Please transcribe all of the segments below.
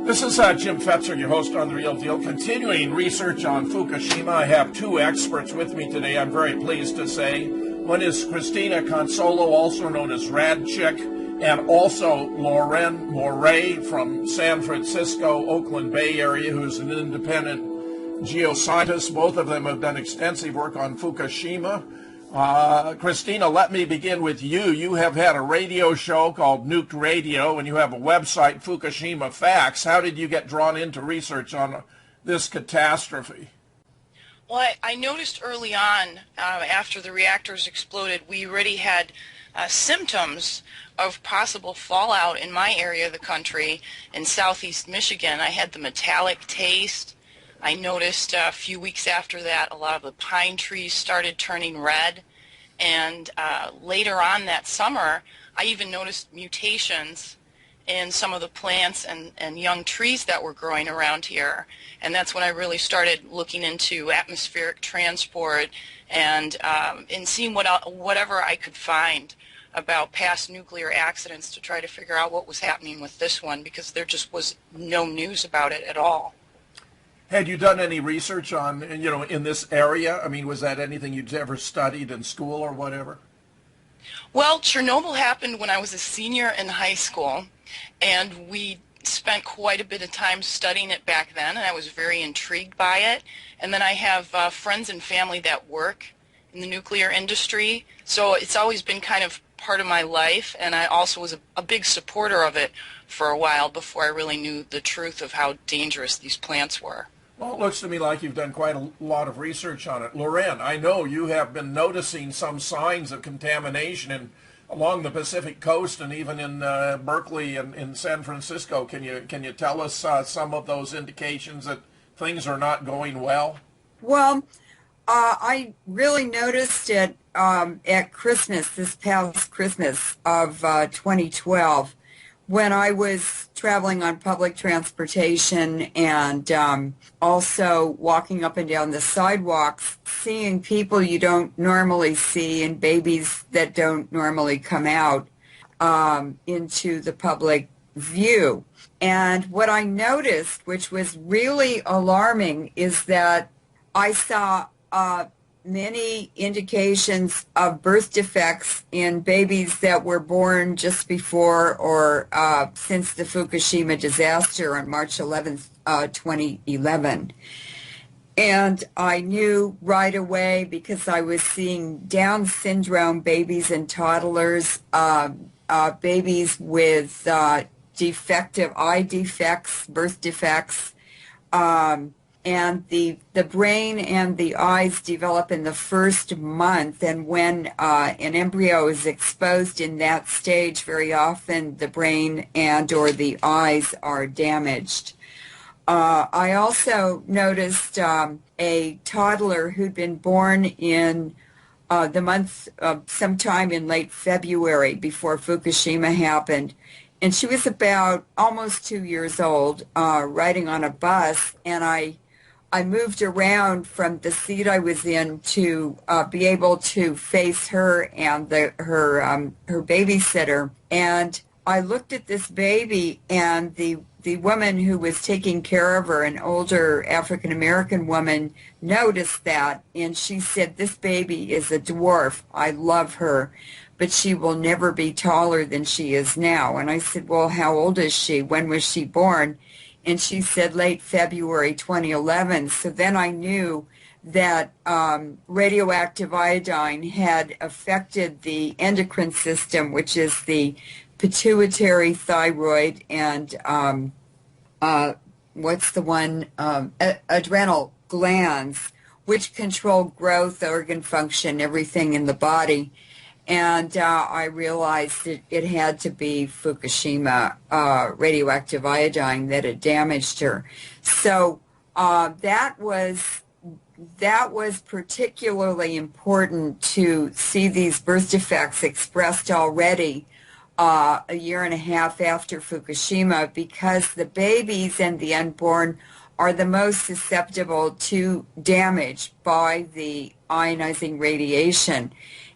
This is Jim Fetzer, your host on The Real Deal. Continuing research on Fukushima, I have two experts with me today, I'm very pleased to say. One is Christina Consolo, also known as RadChick, and also Leuren Moret from San Francisco, Oakland Bay area, who's an independent geoscientist. Both of them have done extensive work on Fukushima. Christina, let me begin with you. You have had a radio show called Nuked Radio, and you have a website, Fukushima Facts. How did you get drawn into research on this catastrophe? Well, I noticed early on, after the reactors exploded, we already had symptoms of possible fallout in my area of the country, in southeast Michigan. I had the metallic taste. I noticed a few weeks after that a lot of the pine trees started turning red, and later on that summer I even noticed mutations in some of the plants and young trees that were growing around here, and that's when I really started looking into atmospheric transport and seeing whatever I could find about past nuclear accidents to try to figure out what was happening with this one, because there just was no news about it at all. Had you done any research on, in this area? I mean, was that anything you'd ever studied in school or whatever? Well, Chernobyl happened when I was a senior in high school, and we spent quite a bit of time studying it back then, and I was very intrigued by it. And then I have friends and family that work in the nuclear industry, so it's always been kind of part of my life, and I also was a big supporter of it for a while before I really knew the truth of how dangerous these plants were. Well, it looks to me like you've done quite a lot of research on it. Leuren, I know you have been noticing some signs of contamination along the Pacific coast and even in Berkeley and in San Francisco. Can you tell us some of those indications that things are not going well? Well, I really noticed it at Christmas, this past Christmas of 2012. When I was traveling on public transportation and also walking up and down the sidewalks, seeing people you don't normally see and babies that don't normally come out into the public view. And what I noticed, which was really alarming, is that I saw many indications of birth defects in babies that were born just before or since the Fukushima disaster on March 11th, 2011. And I knew right away, because I was seeing Down syndrome babies and toddlers, babies with defective eye defects, birth defects, and the brain and the eyes develop in the first month, and when an embryo is exposed in that stage, very often the brain and or the eyes are damaged. I also noticed a toddler who'd been born in the month sometime in late February before Fukushima happened, and she was about almost 2 years old, riding on a bus, and I moved around from the seat I was in to be able to face her and her babysitter. And I looked at this baby, and the woman who was taking care of her, an older African-American woman, noticed that, and she said, "This baby is a dwarf. I love her, but she will never be taller than she is now." And I said, "Well, how old is she? When was she born?" And she said late February 2011. So then I knew that radioactive iodine had affected the endocrine system, which is the pituitary, thyroid, and adrenal glands, which control growth, organ function, everything in the body. And I realized that it had to be Fukushima radioactive iodine that had damaged her. So that was particularly important to see these birth defects expressed already a year and a half after Fukushima, because the babies and the unborn are the most susceptible to damage by the ionizing radiation.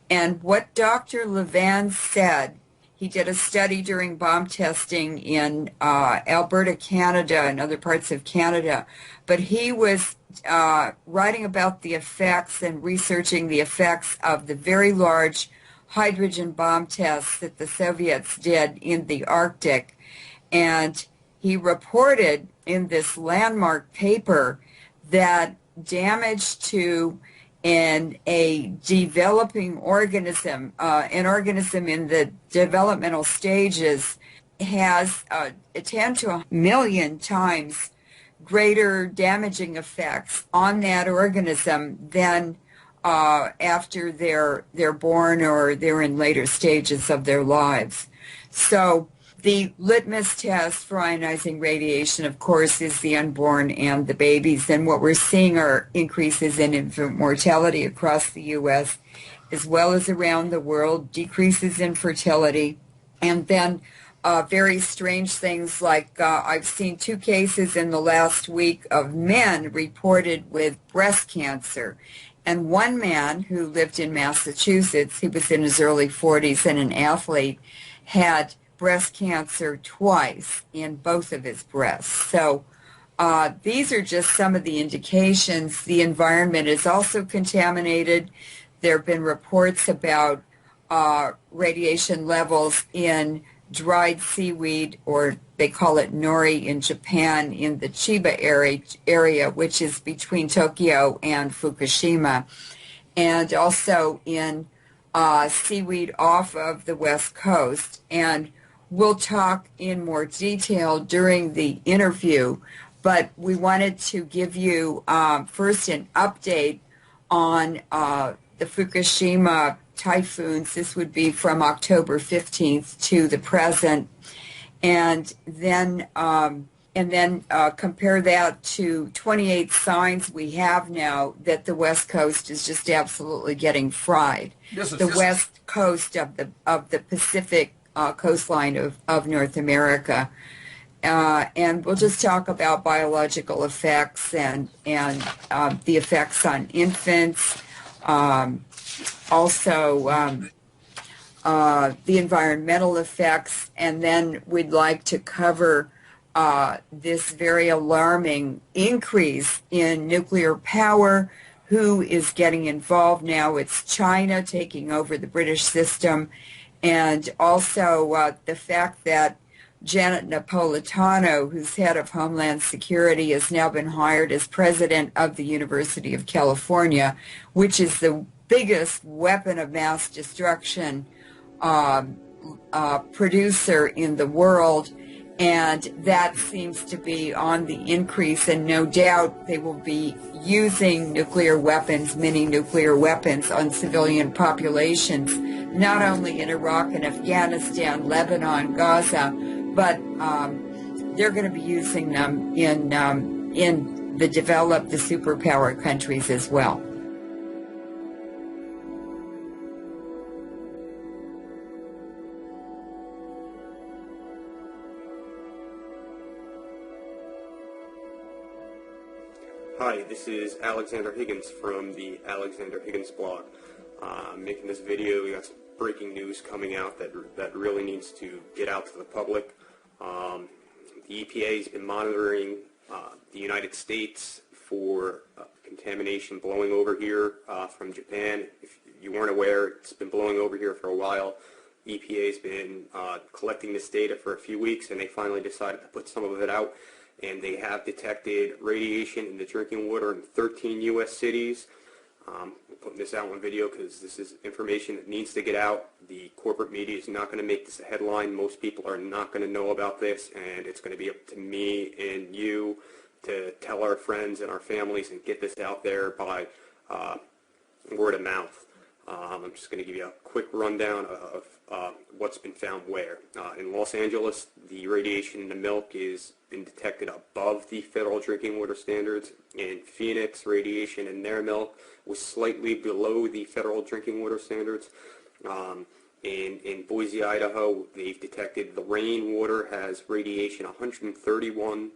And what Dr. Leuren said He did a study during bomb testing in Alberta, Canada, and other parts of Canada. But he was writing about the effects and researching the effects of the very large hydrogen bomb tests that the Soviets did in the Arctic. And he reported in this landmark paper that damage to a developing organism, an organism in the developmental stages, has 10 to 1,000,000 times greater damaging effects on that organism than after they're born or they're in later stages of their lives. So the litmus test for ionizing radiation, of course, is the unborn and the babies. And what we're seeing are increases in infant mortality across the U.S. as well as around the world, decreases in fertility, and then very strange things like I've seen 2 cases in the last week of men reported with breast cancer. And one man who lived in Massachusetts, he was in his early 40s and an athlete, had breast cancer twice in both of his breasts. So these are just some of the indications. The environment is also contaminated. There have been reports about radiation levels in dried seaweed, or they call it nori in Japan, in the Chiba area, which is between Tokyo and Fukushima, and also in seaweed off of the west coast. And we'll talk in more detail during the interview, but we wanted to give you first an update on the Fukushima typhoons. This would be from October 15th to the present, and then compare that to 28 signs we have now that the West Coast is just absolutely getting fried. The West Coast of the Pacific coastline of North America. And we'll just talk about biological effects and the effects on infants, also the environmental effects, and then we'd like to cover this very alarming increase in nuclear power. Who is getting involved now? It's China taking over the British system, and also the fact that Janet Napolitano, who's head of Homeland Security, has now been hired as president of the University of California, which is the biggest weapon of mass destruction producer in the world, and that seems to be on the increase, and no doubt they will be using nuclear weapons, mini nuclear weapons, on civilian populations, not only in Iraq and Afghanistan, Lebanon, Gaza, but they're going to be using them in the developed, the superpower countries as well. Hi, this is Alexander Higgins from the Alexander Higgins blog. I'm making this video. We got some breaking news coming out that really needs to get out to the public. The EPA has been monitoring the United States for contamination blowing over here from Japan. If you weren't aware, it's been blowing over here for a while. EPA has been collecting this data for a few weeks, and they finally decided to put some of it out. And they have detected radiation in the drinking water in 13 U.S. cities. I'm putting this out on video because this is information that needs to get out. The corporate media is not going to make this a headline. Most people are not going to know about this, and it's going to be up to me and you to tell our friends and our families and get this out there by word of mouth. I'm just going to give you a quick rundown of what's been found where. In Los Angeles, the radiation in the milk has been detected above the federal drinking water standards. In Phoenix, radiation in their milk was slightly below the federal drinking water standards. In Boise, Idaho, they've detected the rainwater has radiation 131.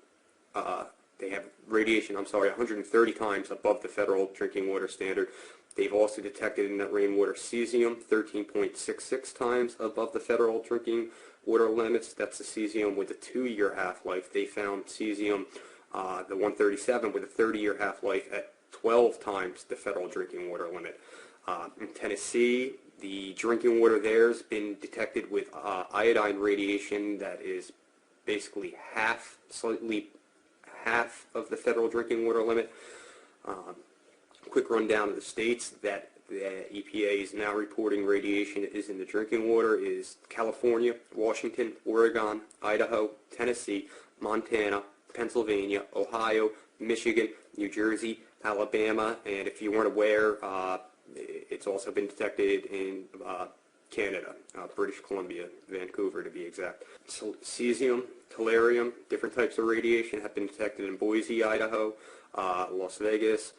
They have radiation, 130 times above the federal drinking water standard. They've also detected in that rainwater cesium 13.66 times above the federal drinking water limits. That's the cesium with a 2-year half-life. They found cesium, the 137, with a 30-year half-life at 12 times the federal drinking water limit. In Tennessee, the drinking water there has been detected with iodine radiation that is basically slightly half of the federal drinking water limit. Quick rundown of the states that the EPA is now reporting radiation is in the drinking water is California, Washington, Oregon, Idaho, Tennessee, Montana, Pennsylvania, Ohio, Michigan, New Jersey, Alabama, and if you weren't aware, it's also been detected in Canada, British Columbia, Vancouver to be exact. So cesium, tellurium, different types of radiation have been detected in Boise, Idaho, Las Vegas,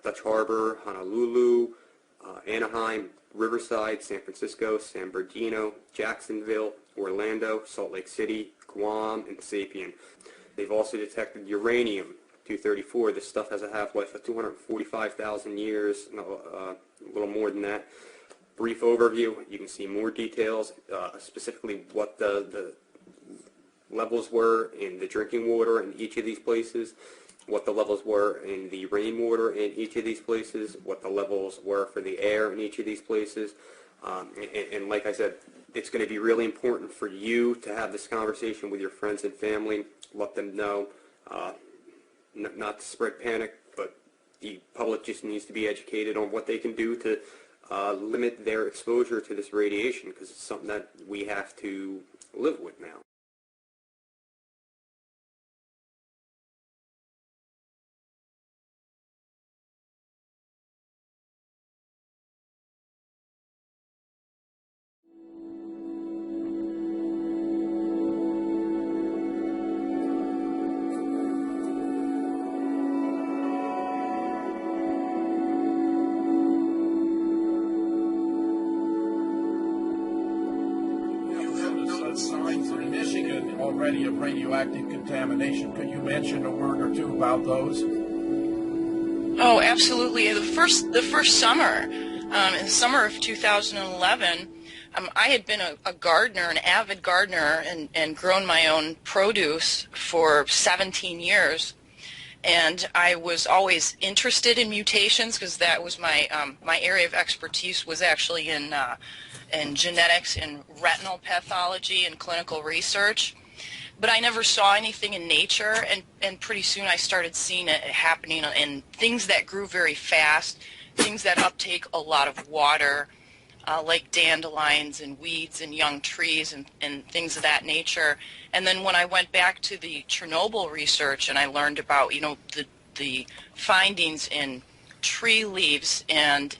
Dutch Harbor, Honolulu, Anaheim, Riverside, San Francisco, San Bernardino, Jacksonville, Orlando, Salt Lake City, Guam, and Sapien. They've also detected uranium-234. This stuff has a half-life of 245,000 years, a little more than that. Brief overview, you can see more details, specifically what the levels were in the drinking water in each of these places, what the levels were in the rainwater in each of these places, what the levels were for the air in each of these places. And like I said, it's going to be really important for you to have this conversation with your friends and family. Let them know, not to spread panic, but the public just needs to be educated on what they can do to limit their exposure to this radiation, because it's something that we have to live with now. Signs in Michigan already of radioactive contamination. Could you mention a word or two about those? Oh, absolutely. The first summer, in the summer of 2011, I had been a gardener, an avid gardener, and grown my own produce for 17 years. And I was always interested in mutations because that was my area of expertise was actually in genetics and retinal pathology and clinical research. But I never saw anything in nature, and pretty soon I started seeing it happening in things that grew very fast, things that uptake a lot of water, like dandelions and weeds and young trees and things of that nature. And then when I went back to the Chernobyl research and I learned about, the findings in tree leaves and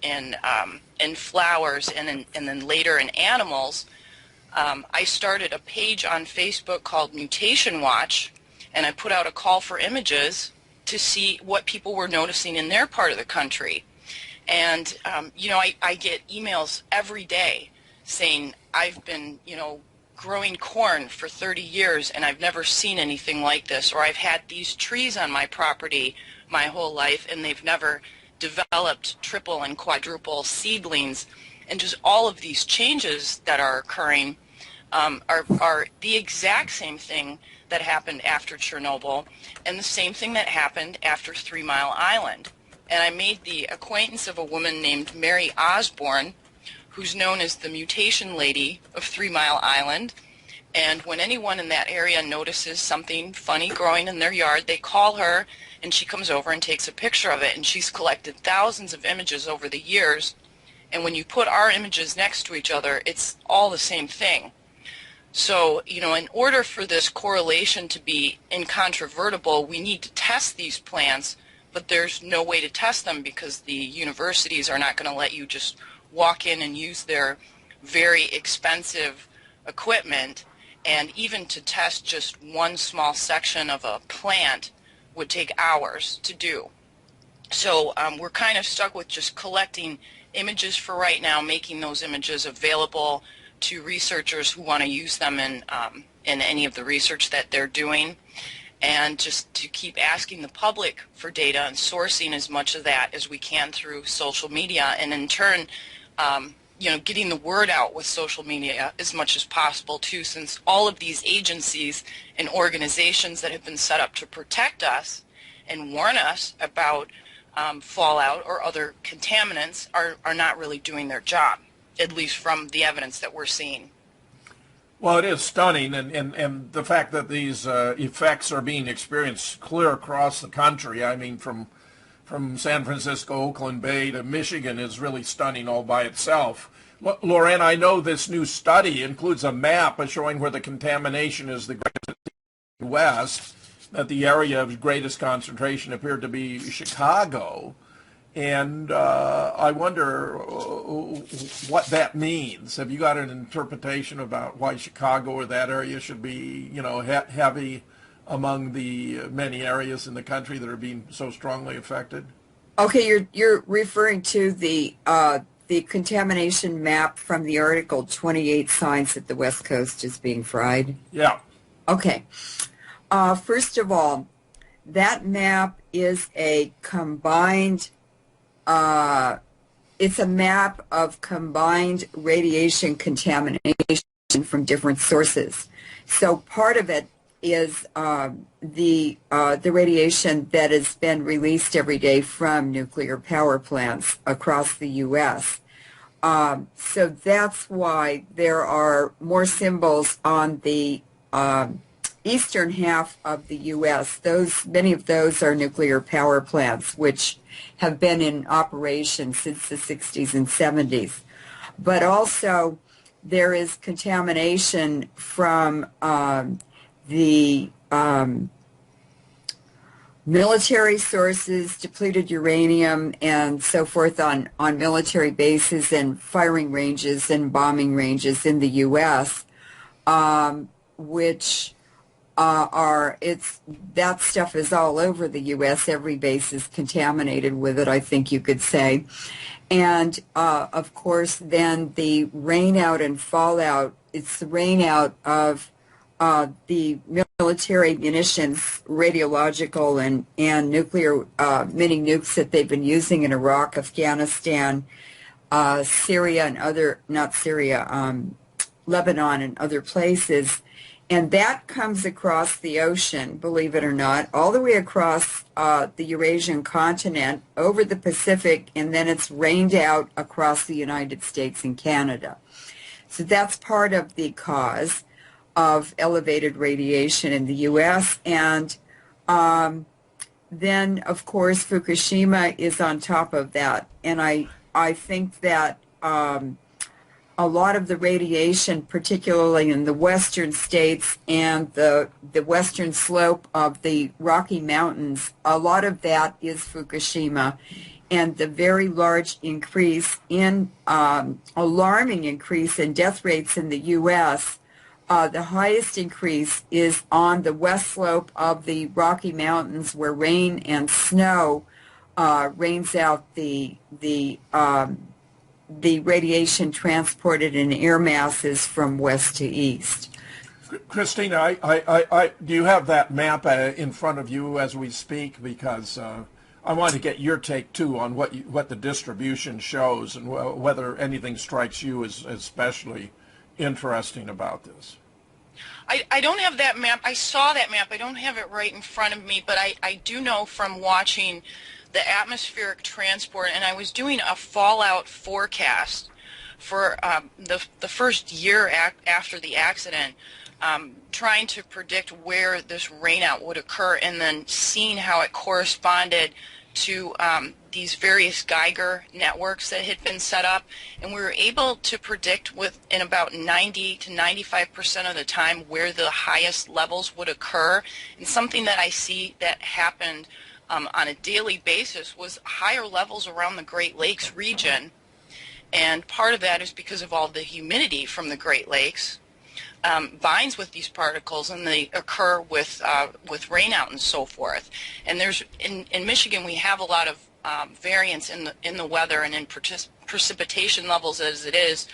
flowers and then later in animals, I started a page on Facebook called Mutation Watch, and I put out a call for images to see what people were noticing in their part of the country. And, I get emails every day saying, I've been, growing corn for 30 years and I've never seen anything like this, or I've had these trees on my property my whole life and they've never developed triple and quadruple seedlings. And just all of these changes that are occurring are the exact same thing that happened after Chernobyl and the same thing that happened after 3 Mile Island. And I made the acquaintance of a woman named Mary Osborne, who's known as the mutation lady of 3 Mile Island. And when anyone in that area notices something funny growing in their yard, they call her and she comes over and takes a picture of it. And she's collected thousands of images over the years. And when you put our images next to each other, it's all the same thing. So, in order for this correlation to be incontrovertible, we need to test these plants, but there's no way to test them because the universities are not going to let you just walk in and use their very expensive equipment. And even to test just one small section of a plant would take hours to do. So we're kind of stuck with just collecting images for right now, making those images available to researchers who want to use them in any of the research that they're doing. and just to keep asking the public for data and sourcing as much of that as we can through social media, and in turn, getting the word out with social media as much as possible too, since all of these agencies and organizations that have been set up to protect us and warn us about fallout or other contaminants are not really doing their job, at least from the evidence that we're seeing. Well, it is stunning, and the fact that these effects are being experienced clear across the country, I mean, from San Francisco, Oakland Bay to Michigan is really stunning all by itself. Leuren, I know this new study includes a map showing where the contamination is the greatest in the West, that the area of greatest concentration appeared to be Chicago. And I wonder what that means. Have you got an interpretation about why Chicago or that area should be, heavy among the many areas in the country that are being so strongly affected? Okay, you're referring to the contamination map from the article 28 Signs that the West Coast is being fried? Yeah. Okay. First of all, that map is a combined, it's a map of combined radiation contamination from different sources. So part of it is the radiation that has been released every day from nuclear power plants across the U.S. So that's why there are more symbols on the eastern half of the U.S. Many of those are nuclear power plants, which have been in operation since the 60s and 70s. But also there is contamination from the military sources, depleted uranium, and so forth on military bases and firing ranges and bombing ranges in the U.S., which that stuff is all over the U.S. Every base is contaminated with it, I think you could say. And, of course, then the rainout and fallout, it's the rainout of the military munitions, radiological and nuclear mini nukes that they've been using in Iraq, Afghanistan, Syria and Lebanon and other places. And that comes across the ocean, believe it or not, all the way across the Eurasian continent, over the Pacific, and then it's rained out across the United States and Canada. So that's part of the cause of elevated radiation in the U.S. And then, of course, Fukushima is on top of that. And I think that a lot of the radiation, particularly in the western states and the western slope of the Rocky Mountains, a lot of that is Fukushima. And the very large increase in, alarming increase in death rates in the U.S., the highest increase is on the west slope of the Rocky Mountains, where rain and snow rains out the radiation transported in air masses from west to east. Christina, do you have that map in front of you as we speak? Because I want to get your take too on what the distribution shows and whether anything strikes you as especially interesting about this. I don't have that map. I saw that map. I don't have it right in front of me, but I do know from watching the atmospheric transport, and I was doing a fallout forecast for the first year after the accident, trying to predict where this rainout would occur, and then seeing how it corresponded to these various Geiger networks that had been set up, and we were able to predict in about 90 to 95% of the time where the highest levels would occur. And something that I see that happened on a daily basis was higher levels around the Great Lakes region, and part of that is because of all the humidity from the Great Lakes. Binds with these particles, and they occur with rainout and so forth. And there's in Michigan we have a lot of variance in the weather and in precipitation levels as it is.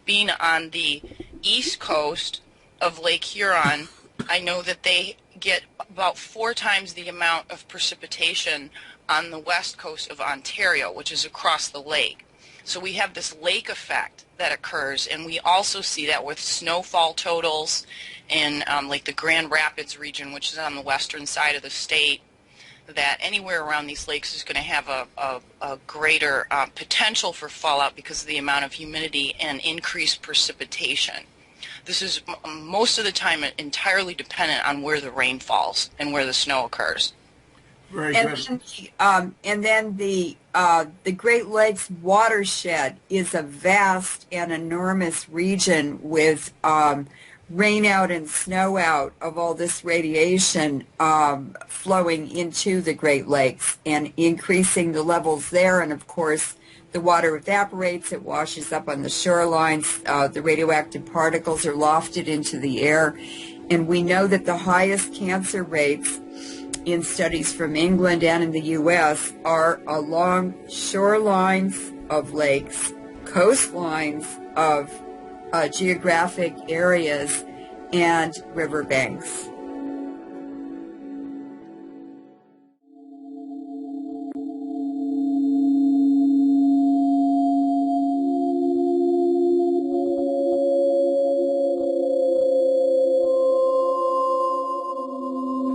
Being on the east coast of Lake Huron, I know that they get about 4 times the amount of precipitation on the west coast of Ontario, which is across the lake. So we have this lake effect that occurs, and we also see that with snowfall totals in like the Grand Rapids region, which is on the western side of the state, that anywhere around these lakes is going to have a greater potential for fallout because of the amount of humidity and increased precipitation. This is most of the time entirely dependent on where the rain falls and where the snow occurs. Very And good. then the Great Lakes watershed is a vast and enormous region with rain out and snow out of all this radiation flowing into the Great Lakes and increasing the levels there. And of course, the water evaporates, it washes up on the shorelines, the radioactive particles are lofted into the air, and we know that the highest cancer rates in studies from England and in the U.S. are along shorelines of lakes, coastlines of geographic areas, and riverbanks.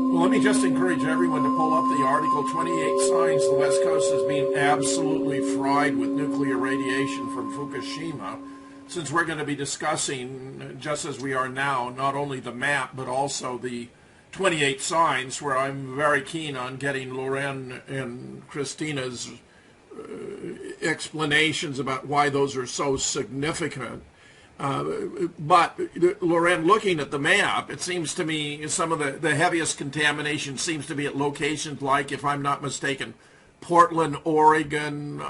Well, let me just encourage everyone to pull up the article, 28 Signs the West Coast is being absolutely fried with nuclear radiation from Fukushima, since we're going to be discussing, just as we are now, not only the map, but also the 28 signs, where I'm very keen on getting Leuren and Christina's explanations about why those are so significant. But Leuren, looking at the map, it seems to me some of the heaviest contamination seems to be at locations like, if I'm not mistaken, Portland, Oregon,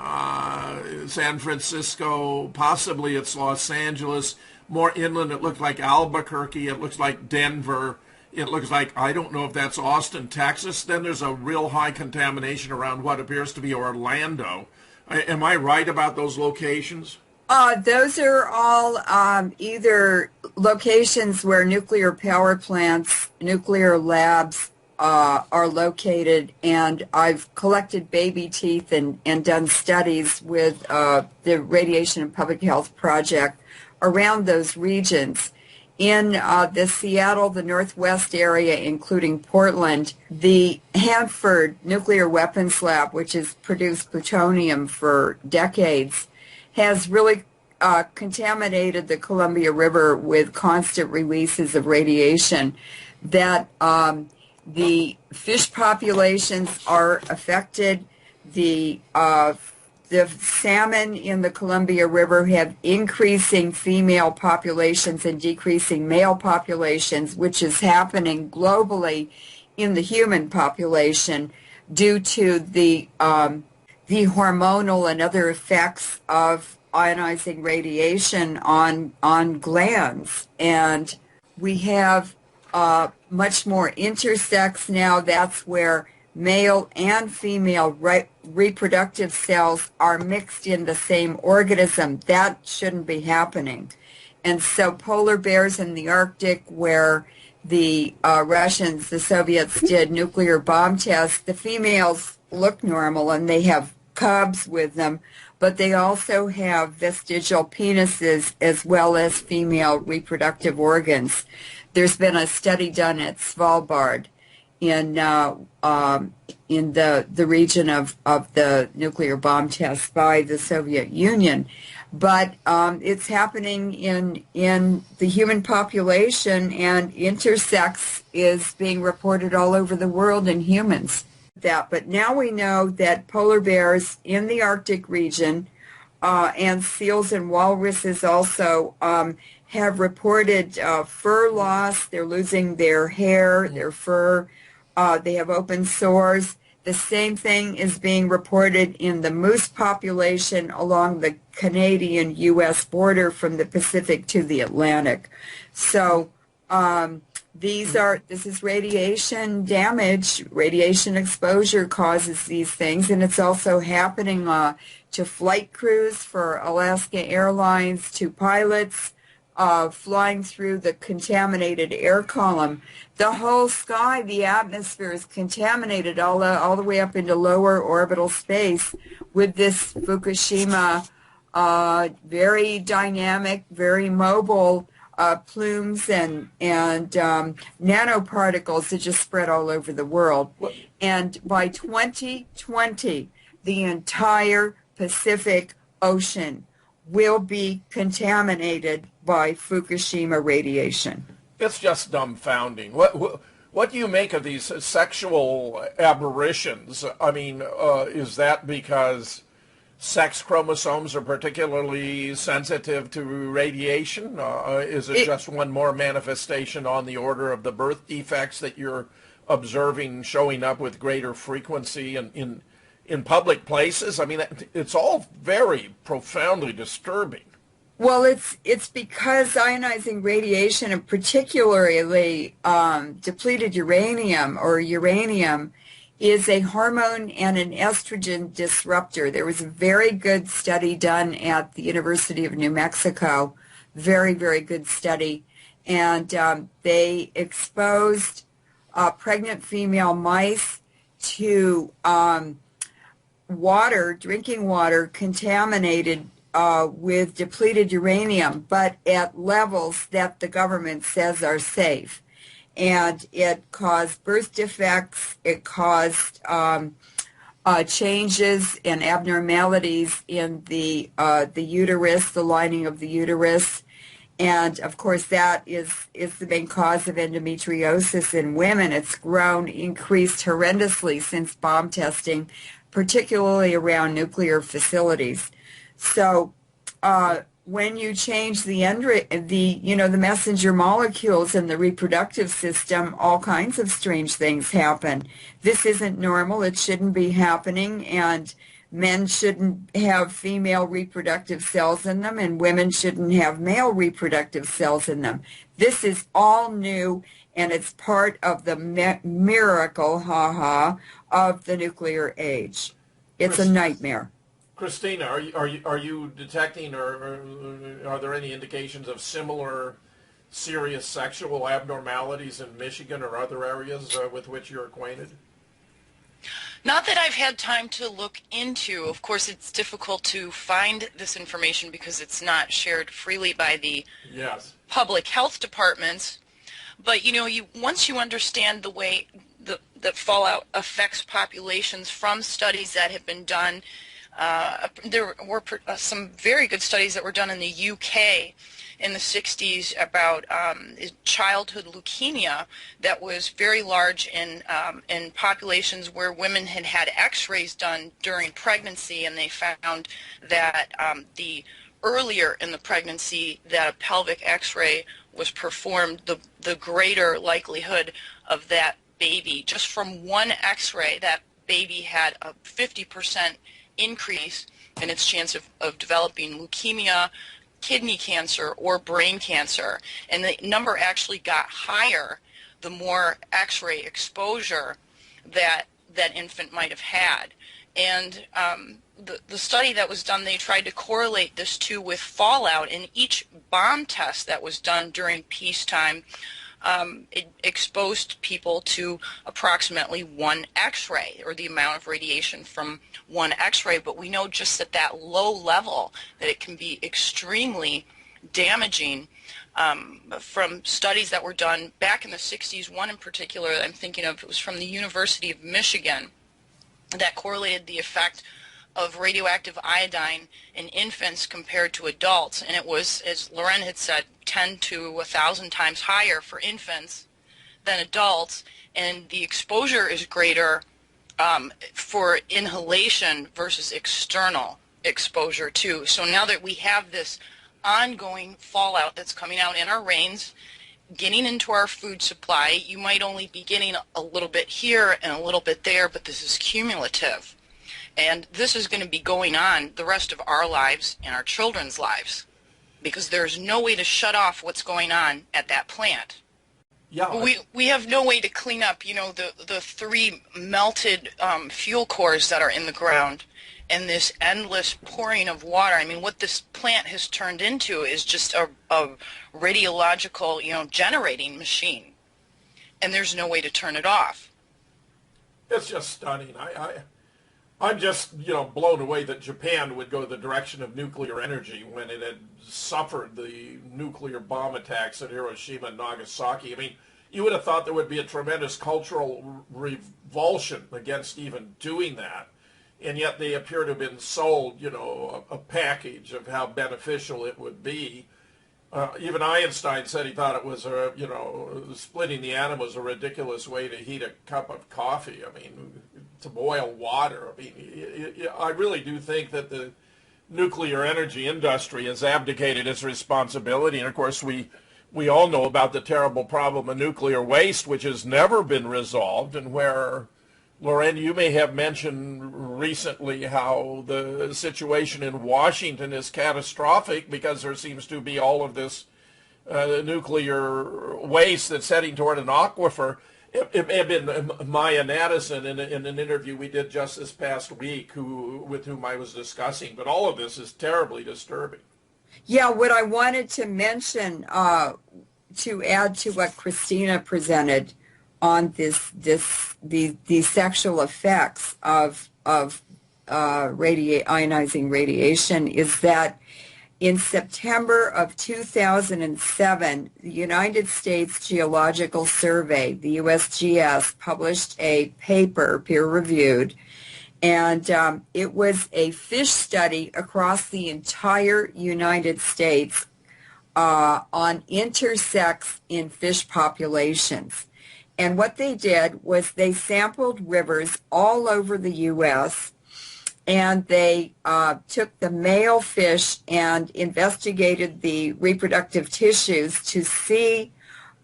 San Francisco, possibly it's Los Angeles. More inland, it looks like Albuquerque, it looks like Denver, it looks like, I don't know if that's Austin, Texas. Then there's a real high contamination around what appears to be Orlando. Am I right about those locations? Those are all either locations where nuclear power plants, nuclear labs are located, and I've collected baby teeth and done studies with the Radiation and Public Health Project around those regions. In the Seattle, the Northwest area, including Portland, the Hanford Nuclear Weapons Lab, which has produced plutonium for decades, has really contaminated the Columbia River with constant releases of radiation that the fish populations are affected. The salmon in the Columbia River have increasing female populations and decreasing male populations, which is happening globally in the human population due to the hormonal and other effects of ionizing radiation on glands. And we have much more intersex now. That's where male and female reproductive cells are mixed in the same organism. That shouldn't be happening. And so polar bears in the Arctic, where the Russians, the Soviets, did nuclear bomb tests, the females look normal and they have cubs with them, but they also have vestigial penises as well as female reproductive organs. There's been a study done at Svalbard in the region of the nuclear bomb tests by the Soviet Union. But it's happening in the human population, and intersex is being reported all over the world in humans. But now we know that polar bears in the Arctic region and seals and walruses also have reported fur loss. They're losing their hair, their fur. They have open sores. The same thing is being reported in the moose population along the Canadian-U.S. border from the Pacific to the Atlantic. So this is radiation damage. Radiation exposure causes these things, and it's also happening to flight crews for Alaska Airlines, to pilots, flying through the contaminated air column. The whole sky, the atmosphere is contaminated all the way up into lower orbital space with this Fukushima very dynamic, very mobile plumes and nanoparticles that just spread all over the world. And by 2020, the entire Pacific Ocean will be contaminated by Fukushima radiation. It's just dumbfounding. What do you make of these sexual aberrations? I mean, is that because sex chromosomes are particularly sensitive to radiation? Is it just one more manifestation on the order of the birth defects that you're observing showing up with greater frequency in public places? I mean, it's all very profoundly disturbing. Well, it's because ionizing radiation, and particularly depleted uranium or uranium, is a hormone and an estrogen disruptor. There was a very good study done at the University of New Mexico, very, very good study, and they exposed pregnant female mice to drinking water contaminated with depleted uranium, but at levels that the government says are safe. And it caused birth defects, it caused changes and abnormalities in the uterus, the lining of the uterus. And of course that is the main cause of endometriosis in women. It's increased horrendously since bomb testing, particularly around nuclear facilities. So when you change the messenger molecules in the reproductive system, all kinds of strange things happen. This isn't normal. It shouldn't be happening, and men shouldn't have female reproductive cells in them, and women shouldn't have male reproductive cells in them. This is all new, and it's part of the miracle, of the nuclear age. It's a nightmare. Christina, are you detecting, or are there any indications of similar serious sexual abnormalities in Michigan or other areas with which you're acquainted? Not that I've had time to look into. Of course, it's difficult to find this information because it's not shared freely by the public health departments. But once you understand the way that fallout affects populations from studies that have been done. There were some very good studies that were done in the UK in the 60s about childhood leukemia that was very large in populations where women had had x-rays done during pregnancy, and they found that the earlier in the pregnancy that a pelvic x-ray was performed, the greater likelihood of that baby, just from one x-ray, that baby had a 50% increase in its chance of developing leukemia, kidney cancer, or brain cancer. And the number actually got higher the more x-ray exposure that infant might have had. And the study that was done, they tried to correlate this too with fallout, and each bomb test that was done during peacetime it exposed people to approximately one x-ray, or the amount of radiation from one x-ray. But we know just at that low level that it can be extremely damaging from studies that were done back in the 60s. One in particular I'm thinking of, it was from the University of Michigan, that correlated the effect of radioactive iodine in infants compared to adults, and it was, as Leuren had said, 10 to 1,000 times higher for infants than adults, and the exposure is greater for inhalation versus external exposure too. So now that we have this ongoing fallout that's coming out in our rains, getting into our food supply, you might only be getting a little bit here and a little bit there, but this is cumulative. And this is going to be going on the rest of our lives and our children's lives, because there's no way to shut off what's going on at that plant. Yeah. We have no way to clean up, the three melted fuel cores that are in the ground and this endless pouring of water. I mean, what this plant has turned into is just a radiological, generating machine. And there's no way to turn it off. It's just stunning. I'm just, blown away that Japan would go the direction of nuclear energy when it had suffered the nuclear bomb attacks at Hiroshima and Nagasaki. I mean, you would have thought there would be a tremendous cultural revulsion against even doing that. And yet they appear to have been sold, a package of how beneficial it would be. Even Einstein said he thought it was, splitting the atom was a ridiculous way to heat a cup of coffee. I mean, to boil water. I mean, I really do think that the nuclear energy industry has abdicated its responsibility. And of course, we all know about the terrible problem of nuclear waste, which has never been resolved, and where, Leuren, you may have mentioned recently how the situation in Washington is catastrophic because there seems to be all of this nuclear waste that's heading toward an aquifer. It may have been Maya Nadesan in an interview we did just this past week with whom I was discussing, but all of this is terribly disturbing. Yeah, what I wanted to mention to add to what Christina presented on the sexual effects of ionizing radiation is that in September of 2007, the United States Geological Survey, the USGS, published a paper, peer-reviewed, and it was a fish study across the entire United States on intersex in fish populations. And what they did was they sampled rivers all over the U.S., and they took the male fish and investigated the reproductive tissues to see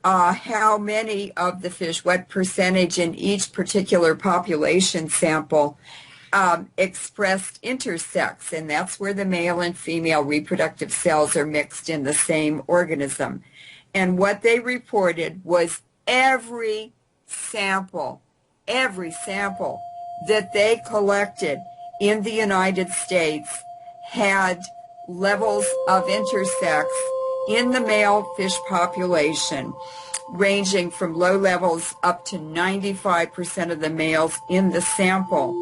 how many of the fish, what percentage in each particular population sample expressed intersex, and that's where the male and female reproductive cells are mixed in the same organism. And what they reported was every sample that they collected in the United States had levels of intersex in the male fish population ranging from low levels up to 95% of the males in the sample.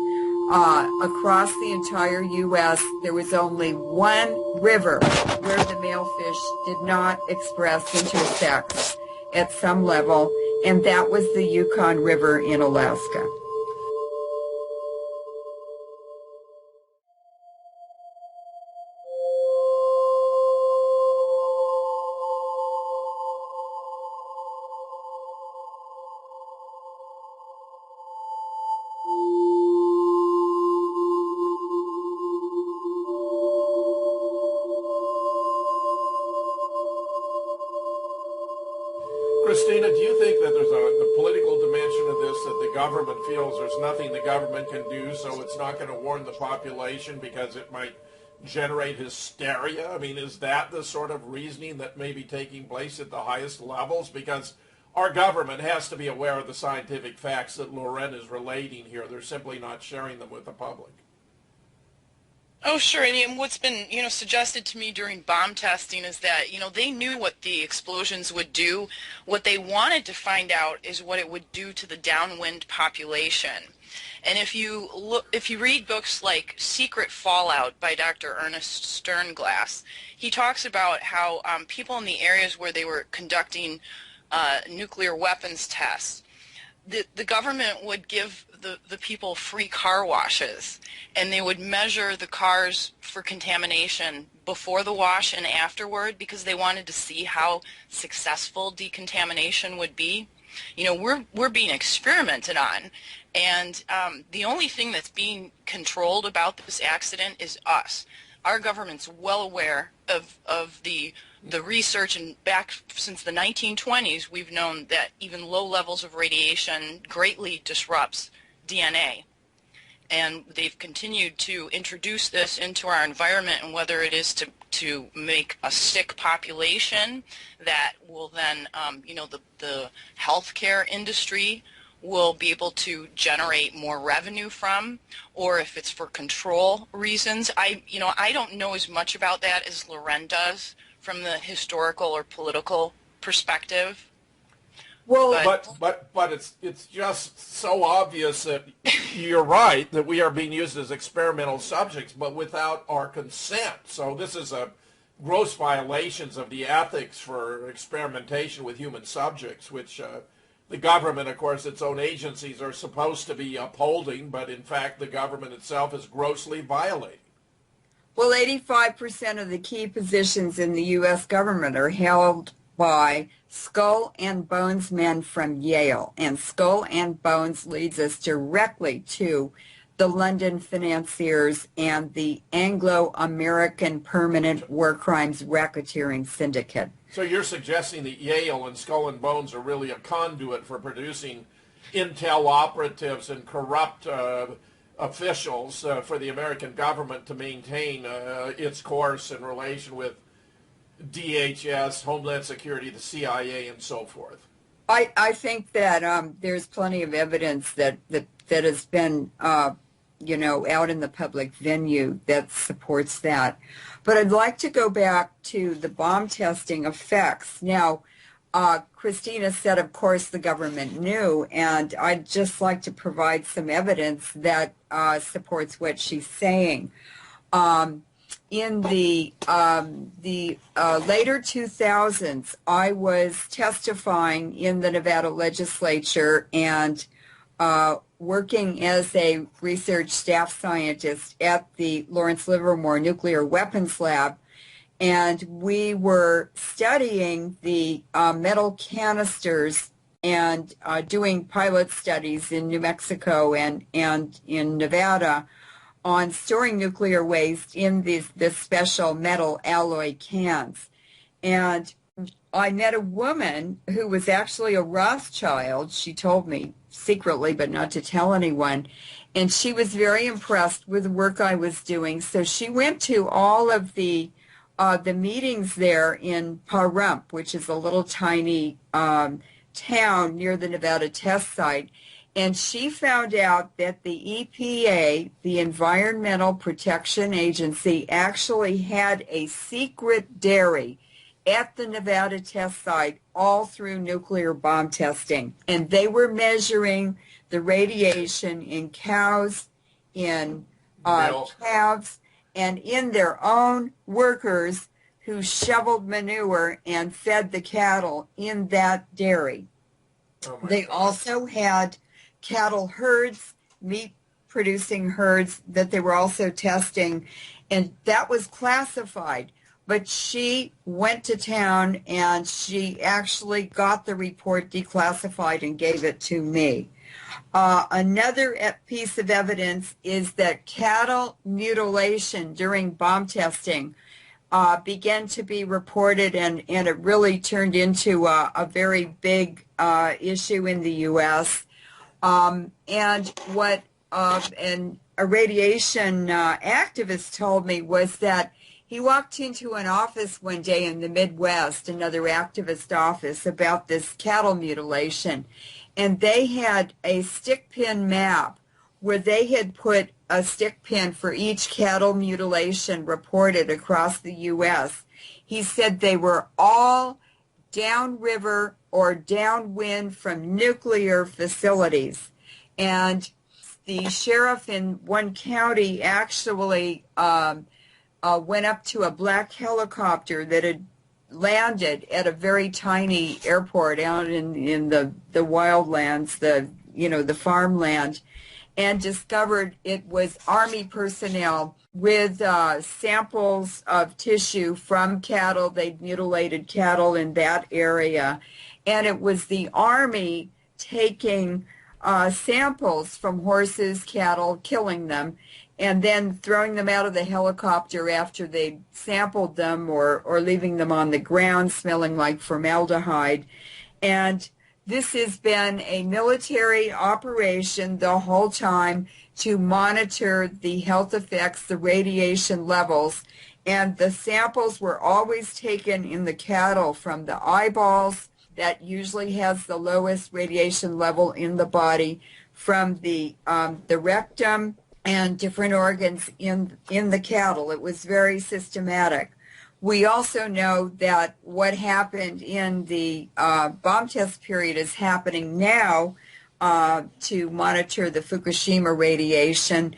Across the entire U.S., there was only one river where the male fish did not express intersex at some level, and that was the Yukon River in Alaska. Christina, do you think that there's a political dimension of this, that the government feels there's nothing the government can do, so it's not going to warn the population because it might generate hysteria? I mean, is that the sort of reasoning that may be taking place at the highest levels? Because our government has to be aware of the scientific facts that Leuren is relating here. They're simply not sharing them with the public. Oh, sure. And what's been, suggested to me during bomb testing is that, they knew what the explosions would do. What they wanted to find out is what it would do to the downwind population. And if you read books like Secret Fallout by Dr. Ernest Sternglass, he talks about how people in the areas where they were conducting nuclear weapons tests, the government would give the people free car washes, and they would measure the cars for contamination before the wash and afterward because they wanted to see how successful decontamination would be. We're being experimented on, and the only thing that's being controlled about this accident is us. Our government's well aware of the research, and back since the 1920s, we've known that even low levels of radiation greatly disrupts DNA. And they've continued to introduce this into our environment, and whether it is to to make a sick population that will then, the healthcare industry will be able to generate more revenue from, or if it's for control reasons. I don't know as much about that as Leuren does from the historical or political perspective. Well, but it's just so obvious that you're right that we are being used as experimental subjects, but without our consent. So this is a gross violations of the ethics for experimentation with human subjects, which the government, of course, its own agencies are supposed to be upholding, but in fact the government itself is grossly violating. Well, 85% of the key positions in the U.S. government are held by Skull and Bones men from Yale, and Skull and Bones leads us directly to the London financiers and the Anglo-American Permanent War Crimes Racketeering Syndicate. So you're suggesting that Yale and Skull and Bones are really a conduit for producing intel operatives and corrupt officials for the American government to maintain its course in relation with DHS, Homeland Security, the CIA, and so forth. I think that there's plenty of evidence that has been, out in the public venue that supports that. But I'd like to go back to the bomb testing effects. Now, Christina said, of course, the government knew, and I'd just like to provide some evidence that supports what she's saying. In the later 2000s, I was testifying in the Nevada legislature and working as a research staff scientist at the Lawrence Livermore Nuclear Weapons Lab, and we were studying the metal canisters and doing pilot studies in New Mexico and in Nevada on storing nuclear waste in this special metal alloy cans. And I met a woman who was actually a Rothschild. She told me secretly, but not to tell anyone. And she was very impressed with the work I was doing. So she went to all of the meetings there in Pahrump, which is a little tiny town near the Nevada test site. And she found out that the EPA, the Environmental Protection Agency, actually had a secret dairy at the Nevada test site all through nuclear bomb testing. And they were measuring the radiation in cows, in calves, and in their own workers who shoveled manure and fed the cattle in that dairy. They also had cattle herds, meat-producing herds that they were also testing, and that was classified. But she went to town, and she actually got the report declassified and gave it to me. Another piece of evidence is that cattle mutilation during bomb testing began to be reported, and it really turned into a very big issue in the U.S. And what a radiation activist told me was that he walked into an office one day in the Midwest, another activist office, about this cattle mutilation. And they had a stick pin map where they had put a stick pin for each cattle mutilation reported across the U.S. He said they were all downriver or downwind from nuclear facilities. And the sheriff in one county actually went up to a black helicopter that had landed at a very tiny airport out in the wildlands, the farmland, and discovered it was Army personnel with samples of tissue from cattle. They'd mutilated cattle in that area. And it was the Army taking samples from horses, cattle, killing them, and then throwing them out of the helicopter after they sampled them, or leaving them on the ground smelling like formaldehyde. And this has been a military operation the whole time to monitor the health effects, the radiation levels. And the samples were always taken in the cattle from the eyeballs, that usually has the lowest radiation level in the body, from the rectum, and different organs in the cattle. It was very systematic. We also know that what happened in the bomb test period is happening now to monitor the Fukushima radiation.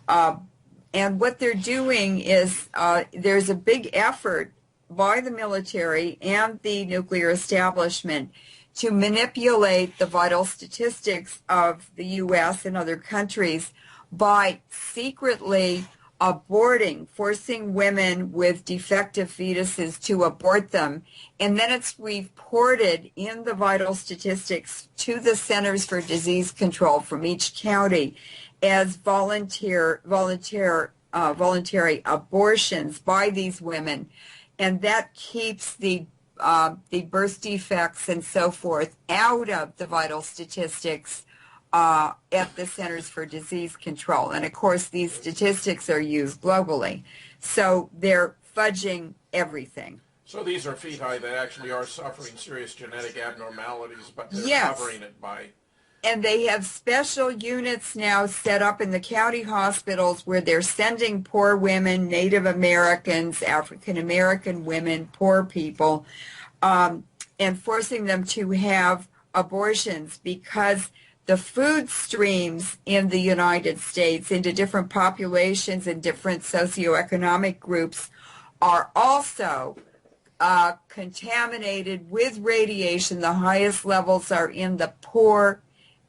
And what they're doing is there's a big effort by the military and the nuclear establishment to manipulate the vital statistics of the U.S. and other countries by secretly aborting, forcing women with defective fetuses to abort them. And then it's reported in the vital statistics to the Centers for Disease Control from each county as voluntary abortions by these women. And that keeps the birth defects and so forth out of the vital statistics at the Centers for Disease Control. And of course, these statistics are used globally. So they're fudging everything. So these are feti that actually are suffering serious genetic abnormalities, but they're Yes. covering it by... And they have special units now set up in the county hospitals where they're sending poor women, Native Americans, African American women, poor people, and forcing them to have abortions, because the food streams in the United States into different populations and different socioeconomic groups are also contaminated with radiation. The highest levels are in the poor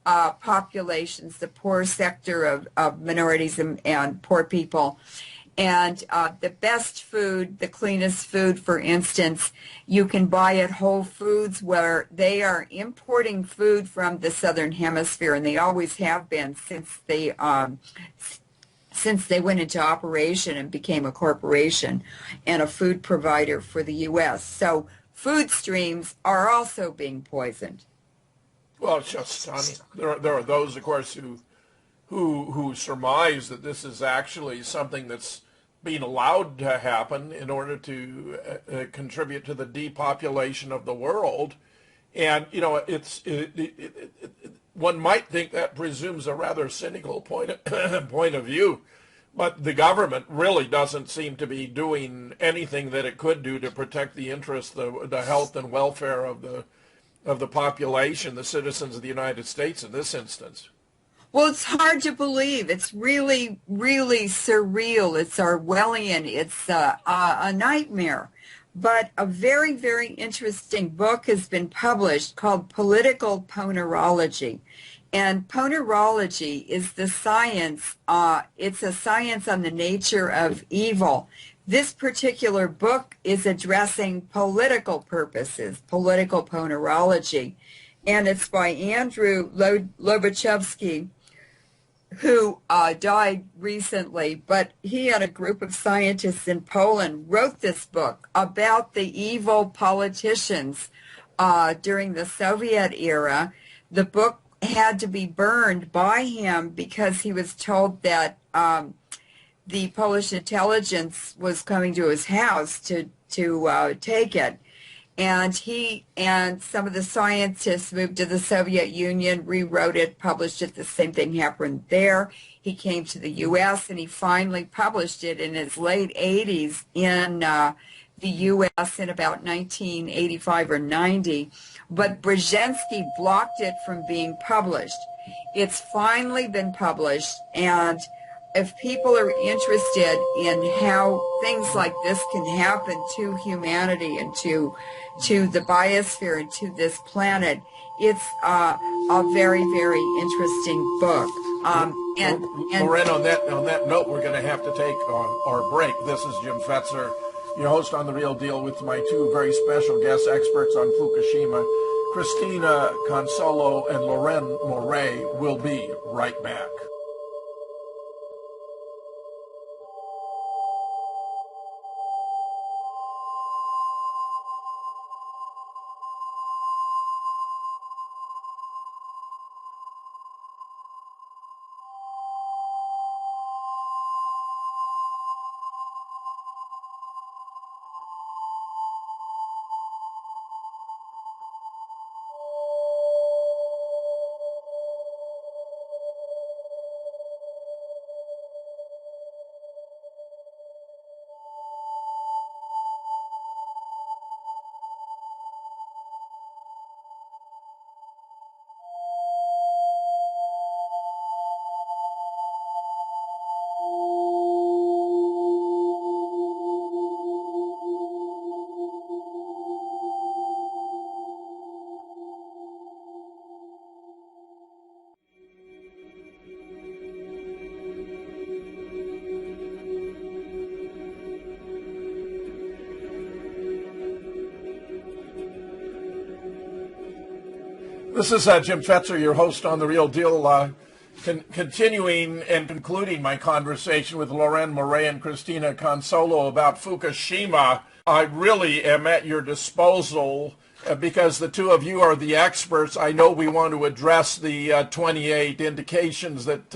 populations, the poor sector of minorities and poor people. And the best food, the cleanest food, for instance, you can buy at Whole Foods, where they are importing food from the Southern Hemisphere, and they always have been since they went into operation and became a corporation and a food provider for the U.S. So food streams are also being poisoned. Well, it's just stunning. There are those, of course, who surmise that this is actually something that's being allowed to happen in order to contribute to the depopulation of the world. And, you know, one might think that presumes a rather cynical point of view, but the government really doesn't seem to be doing anything that it could do to protect the interests, the health and welfare of the population, the citizens of the United States in this instance. Well, it's hard to believe. It's really, really surreal. It's Orwellian. It's a nightmare. But a very, very interesting book has been published called Political Ponerology. And ponerology is the science, it's a science on the nature of evil. This particular book is addressing political purposes, political ponerology. And it's by Andrew Lobachevsky, who died recently, but he and a group of scientists in Poland wrote this book about the evil politicians during the Soviet era. The book had to be burned by him because he was told that the Polish intelligence was coming to his house to take it. And he and some of the scientists moved to the Soviet Union, rewrote it, published it. The same thing happened there. He came to the U.S. and he finally published it in his late 80s in the U.S. in about 1985 or 90. But Brzezinski blocked it from being published. It's finally been published, and if people are interested in how things like this can happen to humanity and to the biosphere and to this planet, it's a very, very interesting book. Leuren, on that note, we're going to have to take our break. This is Jim Fetzer, your host on The Real Deal, with my two very special guest experts on Fukushima, Christina Consolo and Leuren Moret. We'll be right back. This is Jim Fetzer, your host on The Real Deal, continuing and concluding my conversation with Leuren, Moret, and Christina Consolo about Fukushima. I really am at your disposal because the two of you are the experts. I know we want to address the 28 indications that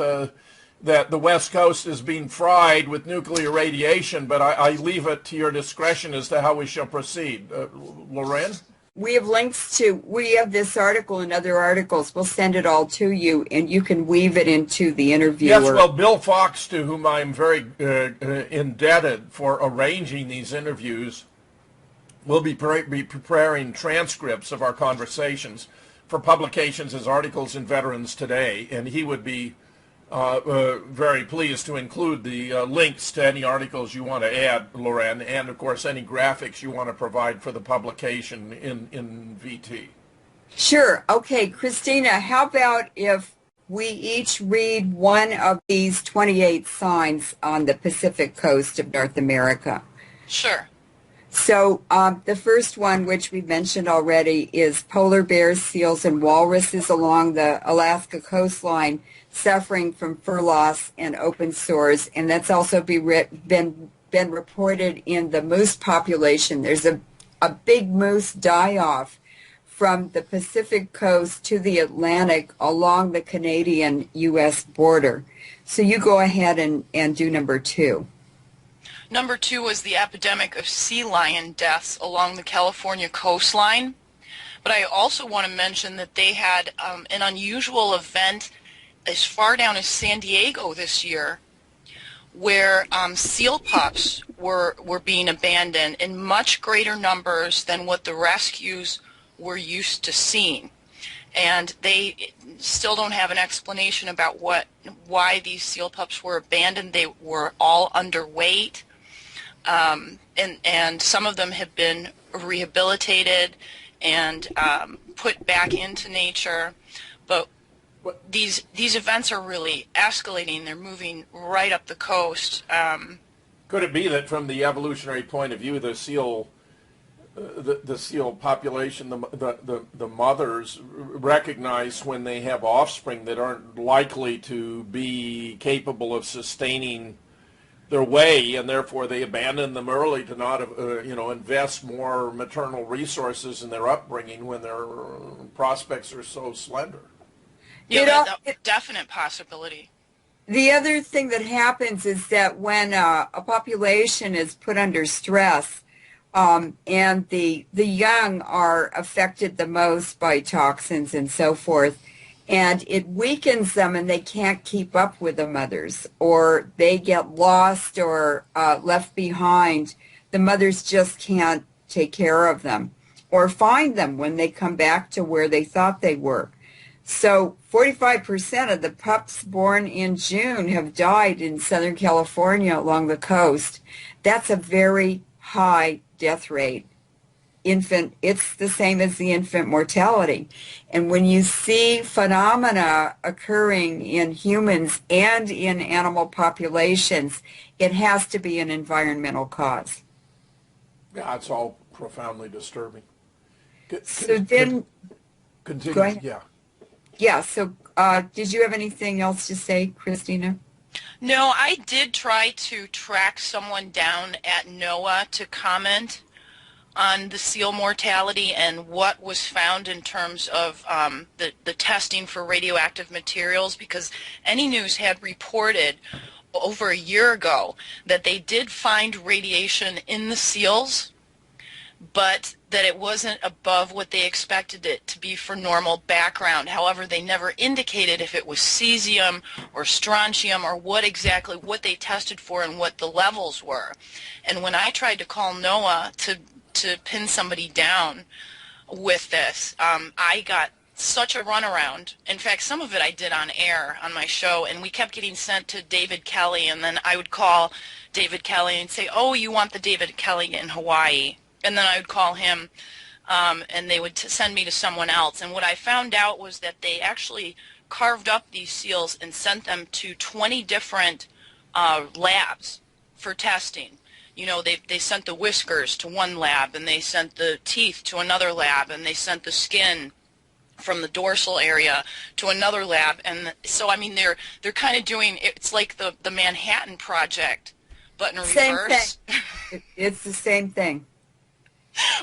that the West Coast is being fried with nuclear radiation, but I leave it to your discretion as to how we shall proceed. Leuren? We have we have this article and other articles. We'll send it all to you, and you can weave it into the interview. Yes, well, Bill Fox, to whom I'm very indebted for arranging these interviews, will be preparing transcripts of our conversations for publications as articles in Veterans Today, and he would be very pleased to include the links to any articles you want to add, Leuren, and of course any graphics you want to provide for the publication in VT. Sure. Okay, Christina, how about if we each read one of these 28 signs on the Pacific coast of North America? Sure. So the first one, which we mentioned already, is polar bears, seals, and walruses along the Alaska coastline suffering from fur loss and open sores, and that's also been reported in the moose population. There's a big moose die-off from the Pacific coast to the Atlantic along the Canadian-U.S. border. So you go ahead and do number two. Number two was the epidemic of sea lion deaths along the California coastline. But I also want to mention that they had an unusual event as far down as San Diego this year, where seal pups were being abandoned in much greater numbers than what the rescues were used to seeing. And they still don't have an explanation about why these seal pups were abandoned. They were all underweight, and some of them have been rehabilitated and put back into nature. But these events are really escalating. They're moving right up the coast. Could it be that from the evolutionary point of view, the seal population, the mothers recognize when they have offspring that aren't likely to be capable of sustaining their way, and therefore they abandon them early to not invest more maternal resources in their upbringing when their prospects are so slender? Yeah, that's a definite possibility. The other thing that happens is that when a population is put under stress, and the young are affected the most by toxins and so forth, and it weakens them and they can't keep up with the mothers, or they get lost or left behind. The mothers just can't take care of them or find them when they come back to where they thought they were. So 45% of the pups born in June have died in Southern California along the coast. That's a very high death rate. It's the same as the infant mortality. And when you see phenomena occurring in humans and in animal populations, it has to be an environmental cause. Yeah, it's all profoundly disturbing. Continue. Go ahead. Yeah. Yeah, so did you have anything else to say, Christina? No, I did try to track someone down at NOAA to comment on the seal mortality and what was found in terms of the testing for radioactive materials, because Any News had reported over a year ago that they did find radiation in the seals, but that it wasn't above what they expected it to be for normal background. However, they never indicated if it was cesium or strontium or what they tested for and what the levels were. And when I tried to call NOAA to pin somebody down with this, I got such a runaround. In fact, some of it I did on air on my show, and we kept getting sent to David Kelly, and then I would call David Kelly and say, oh, you want the David Kelly in Hawaii. And then I would call him, and they would send me to someone else. And what I found out was that they actually carved up these seals and sent them to 20 different labs for testing. You know, they sent the whiskers to one lab, and they sent the teeth to another lab, and they sent the skin from the dorsal area to another lab. And so, I mean, they're kind of doing, it's like the Manhattan Project, but in Same reverse. thing. It's the same thing.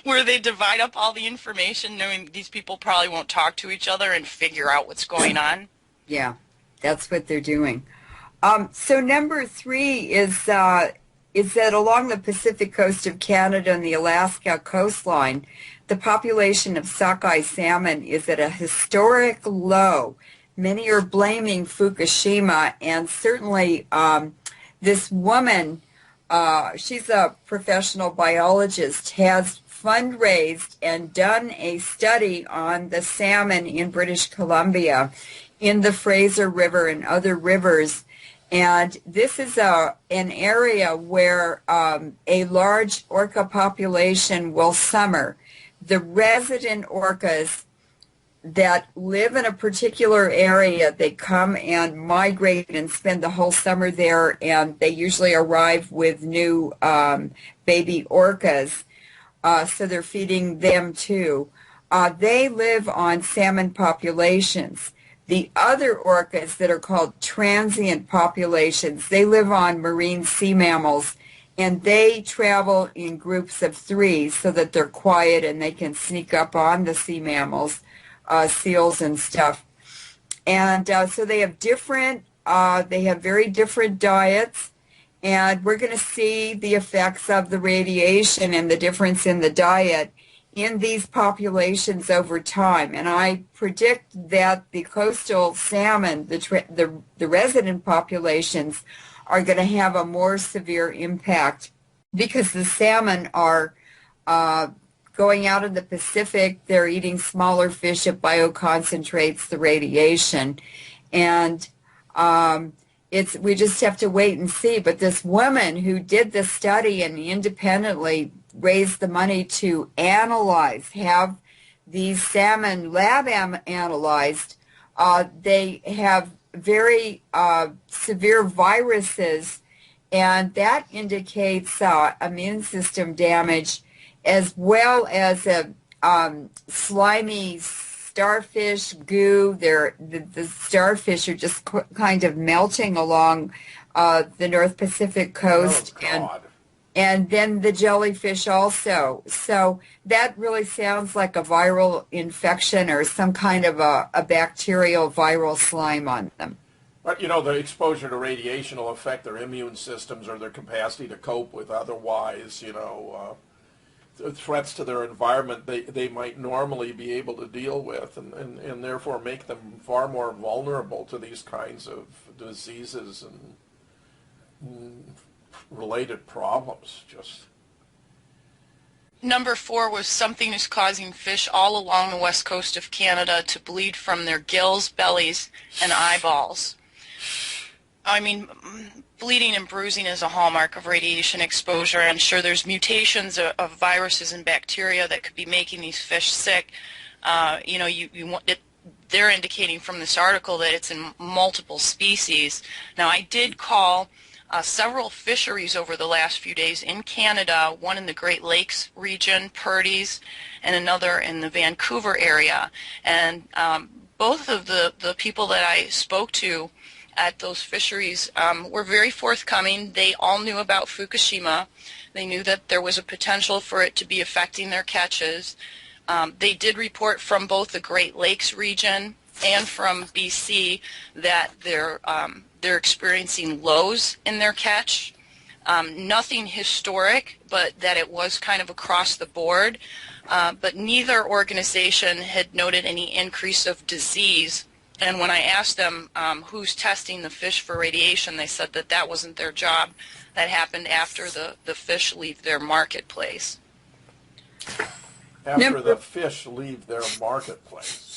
Where they divide up all the information, knowing these people probably won't talk to each other and figure out what's going on. Yeah, that's what they're doing. So number 3 is that along the Pacific coast of Canada and the Alaska coastline, the population of sockeye salmon is at a historic low. Many are blaming Fukushima, and certainly this woman, she's a professional biologist, has fundraised and done a study on the salmon in British Columbia, in the Fraser River and other rivers. And this is an area where a large orca population will summer. The resident orcas that live in a particular area, they come and migrate and spend the whole summer there, and they usually arrive with new baby orcas, so they're feeding them too. They live on salmon populations. The other orcas that are called transient populations, they live on marine sea mammals, and they travel in groups of 3 so that they're quiet and they can sneak up on the sea mammals, seals and stuff. And so they have very different diets, and we're going to see the effects of the radiation and the difference in the diet in these populations over time. And I predict that the coastal salmon, the resident populations, are going to have a more severe impact because the salmon are going out in the Pacific. They're eating smaller fish. It bioconcentrates the radiation. And we just have to wait and see. But this woman who did the study and independently raised the money to have these salmon lab analyzed, they have very severe viruses, and that indicates immune system damage, as well as a slimy starfish goo. The starfish are just kind of melting along the North Pacific coast. Oh, God. And then the jellyfish also. So that really sounds like a viral infection or some kind of a bacterial viral slime on them. But, you know, the exposure to radiation will affect their immune systems or their capacity to cope with otherwise, threats to their environment they might normally be able to deal with, and therefore make them far more vulnerable to these kinds of diseases and related problems. Number 4 was something is causing fish all along the west coast of Canada to bleed from their gills, bellies, and eyeballs. I mean, bleeding and bruising is a hallmark of radiation exposure. I'm sure there's mutations of viruses and bacteria that could be making these fish sick. They're indicating from this article that it's in multiple species. Now, I did call several fisheries over the last few days in Canada, one in the Great Lakes region, Purdy's, and another in the Vancouver area. And both of the people that I spoke to at those fisheries were very forthcoming. They all knew about Fukushima. They knew that there was a potential for it to be affecting their catches. They did report from both the Great Lakes region and from BC that they're experiencing lows in their catch. Nothing historic, but that it was kind of across the board. But neither organization had noted any increase of disease. And when I asked them who's testing the fish for radiation, they said that that wasn't their job. That happened after the fish leave their marketplace. After the fish leave their marketplace.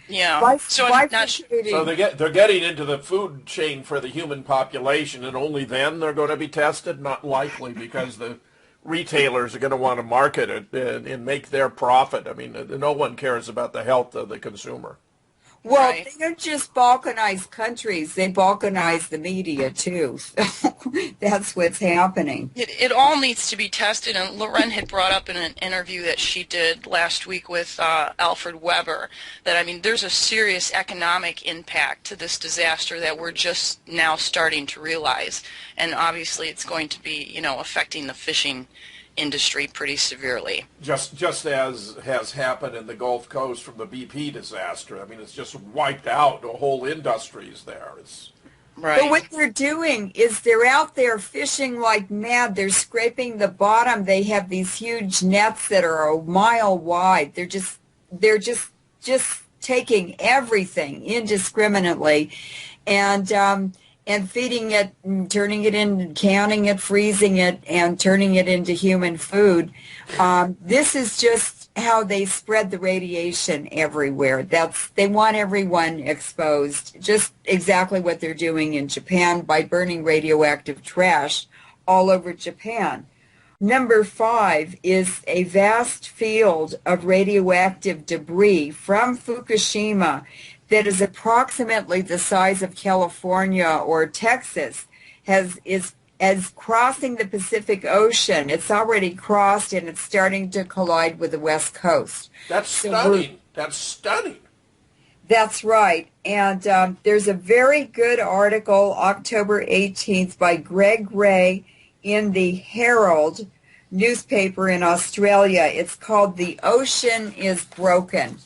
Yeah. So they're getting into the food chain for the human population, and only then they're going to be tested? Not likely, because the retailers are going to want to market it and make their profit. I mean, no one cares about the health of the consumer. Well, Right. they don't just balkanize countries, they balkanize the media too. So that's what's happening. It all needs to be tested, and Leuren had brought up in an interview that she did last week with Alfred Weber that, I mean, there's a serious economic impact to this disaster that we're just now starting to realize, and obviously it's going to be, you know, affecting the fishing industry pretty severely. Just as has happened in the Gulf Coast from the BP disaster. I mean, it's just wiped out whole industries there. It's Right. But what they're doing is they're out there fishing like mad. They're scraping the bottom. They have these huge nets that are a mile wide. They're just taking everything indiscriminately, and feeding it, and turning it in, counting it, freezing it, and turning it into human food. This is just how they spread the radiation everywhere. They want everyone exposed. Just exactly what they're doing in Japan by burning radioactive trash all over Japan. Number 5 is a vast field of radioactive debris from Fukushima that is approximately the size of California or Texas, is crossing the Pacific Ocean. It's already crossed, and it's starting to collide with the West Coast. that's So stunning. That's stunning. That's right. And there's a very good article, October 18th, by Greg Ray in the Herald newspaper in Australia. It's called "The Ocean is Broken."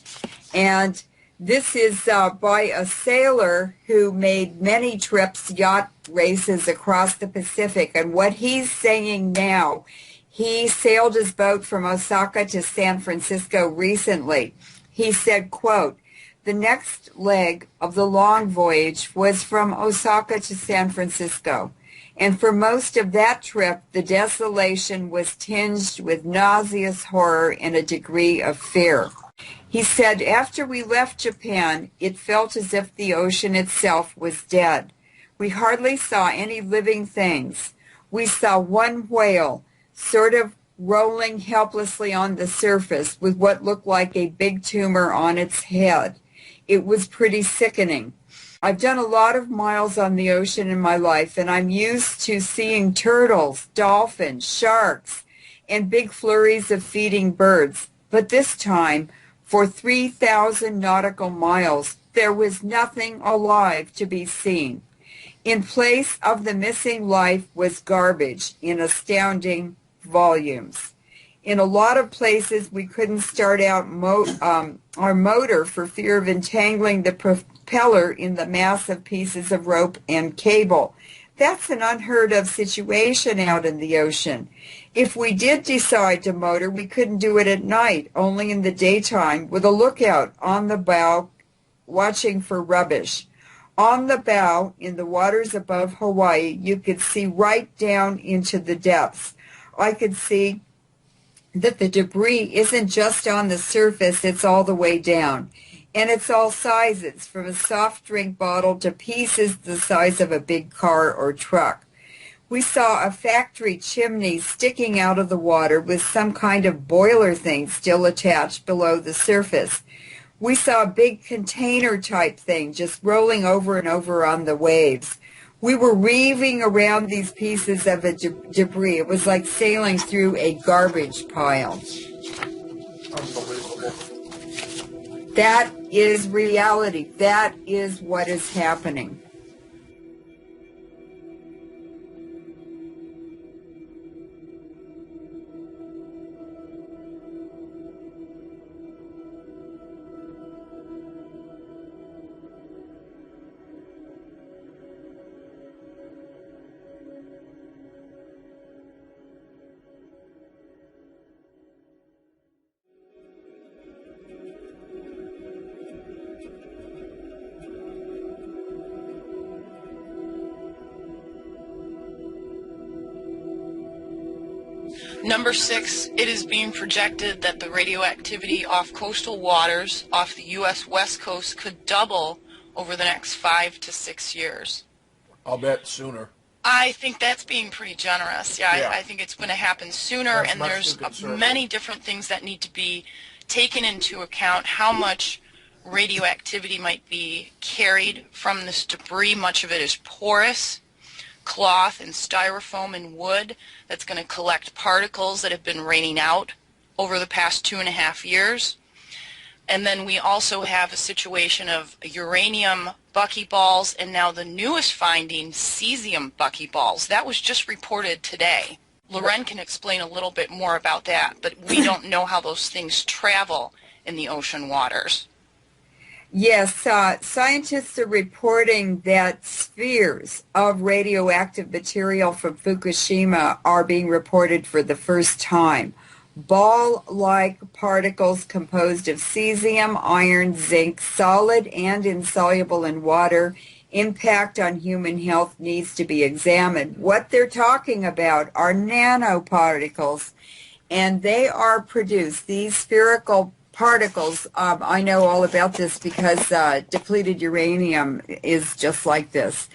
And this is by a sailor who made many trips, yacht races across the Pacific. And what he's saying now, he sailed his boat from Osaka to San Francisco recently. He said, quote, "The next leg of the long voyage was from Osaka to San Francisco. And for most of that trip, the desolation was tinged with nauseous horror and a degree of fear." He said, "After we left Japan, it felt as if the ocean itself was dead. We hardly saw any living things. We saw one whale, sort of rolling helplessly on the surface with what looked like a big tumor on its head. It was pretty sickening. I've done a lot of miles on the ocean in my life, and I'm used to seeing turtles, dolphins, sharks, and big flurries of feeding birds. But this time, for 3,000 nautical miles, there was nothing alive to be seen. In place of the missing life was garbage in astounding volumes. In a lot of places, we couldn't start out our motor for fear of entangling the propeller in the mass of pieces of rope and cable. That's an unheard of situation out in the ocean. If we did decide to motor, we couldn't do it at night, only in the daytime, with a lookout on the bow watching for rubbish. On the bow, in the waters above Hawaii, you could see right down into the depths. I could see that the debris isn't just on the surface, it's all the way down. And it's all sizes, from a soft drink bottle to pieces the size of a big car or truck. We saw a factory chimney sticking out of the water with some kind of boiler thing still attached below the surface. We saw a big container type thing just rolling over and over on the waves. We were reeving around these pieces of debris. It was like sailing through a garbage pile. Unbelievable. That is reality. That is what is happening. Number 6, it is being projected that the radioactivity off coastal waters off the U.S. West Coast could double over the next 5 to 6 years. I'll bet sooner. I think that's being pretty generous. Yeah, Yeah. I think it's going to happen sooner, That's and much there's too conservative. many different things that need to be taken into account. How much radioactivity might be carried from this debris. Much of it is porous cloth and styrofoam and wood that's going to collect particles that have been raining out over the past 2.5 years. And then we also have a situation of uranium buckyballs, and now the newest finding, cesium buckyballs. That was just reported today. Leuren can explain a little bit more about that, but we don't know how those things travel in the ocean waters. Yes, scientists are reporting that spheres of radioactive material from Fukushima are being reported for the first time. Ball-like particles composed of cesium, iron, zinc, solid and insoluble in water. Impact on human health needs to be examined. What they're talking about are nanoparticles, and they are produced, these spherical particles. I know all about this because depleted uranium is just like this.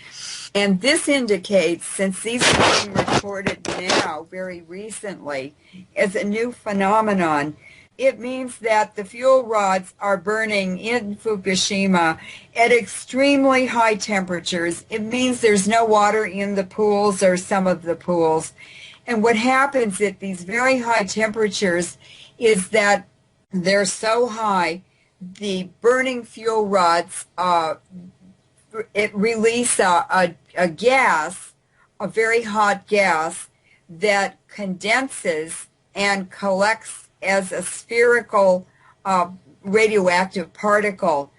And this indicates, since these are being reported now, very recently, as a new phenomenon, it means that the fuel rods are burning in Fukushima at extremely high temperatures. It means there's no water in the pools or some of the pools. And what happens at these very high temperatures is that they're so high, the burning fuel rods it release a gas, a very hot gas, that condenses and collects as a spherical radioactive particle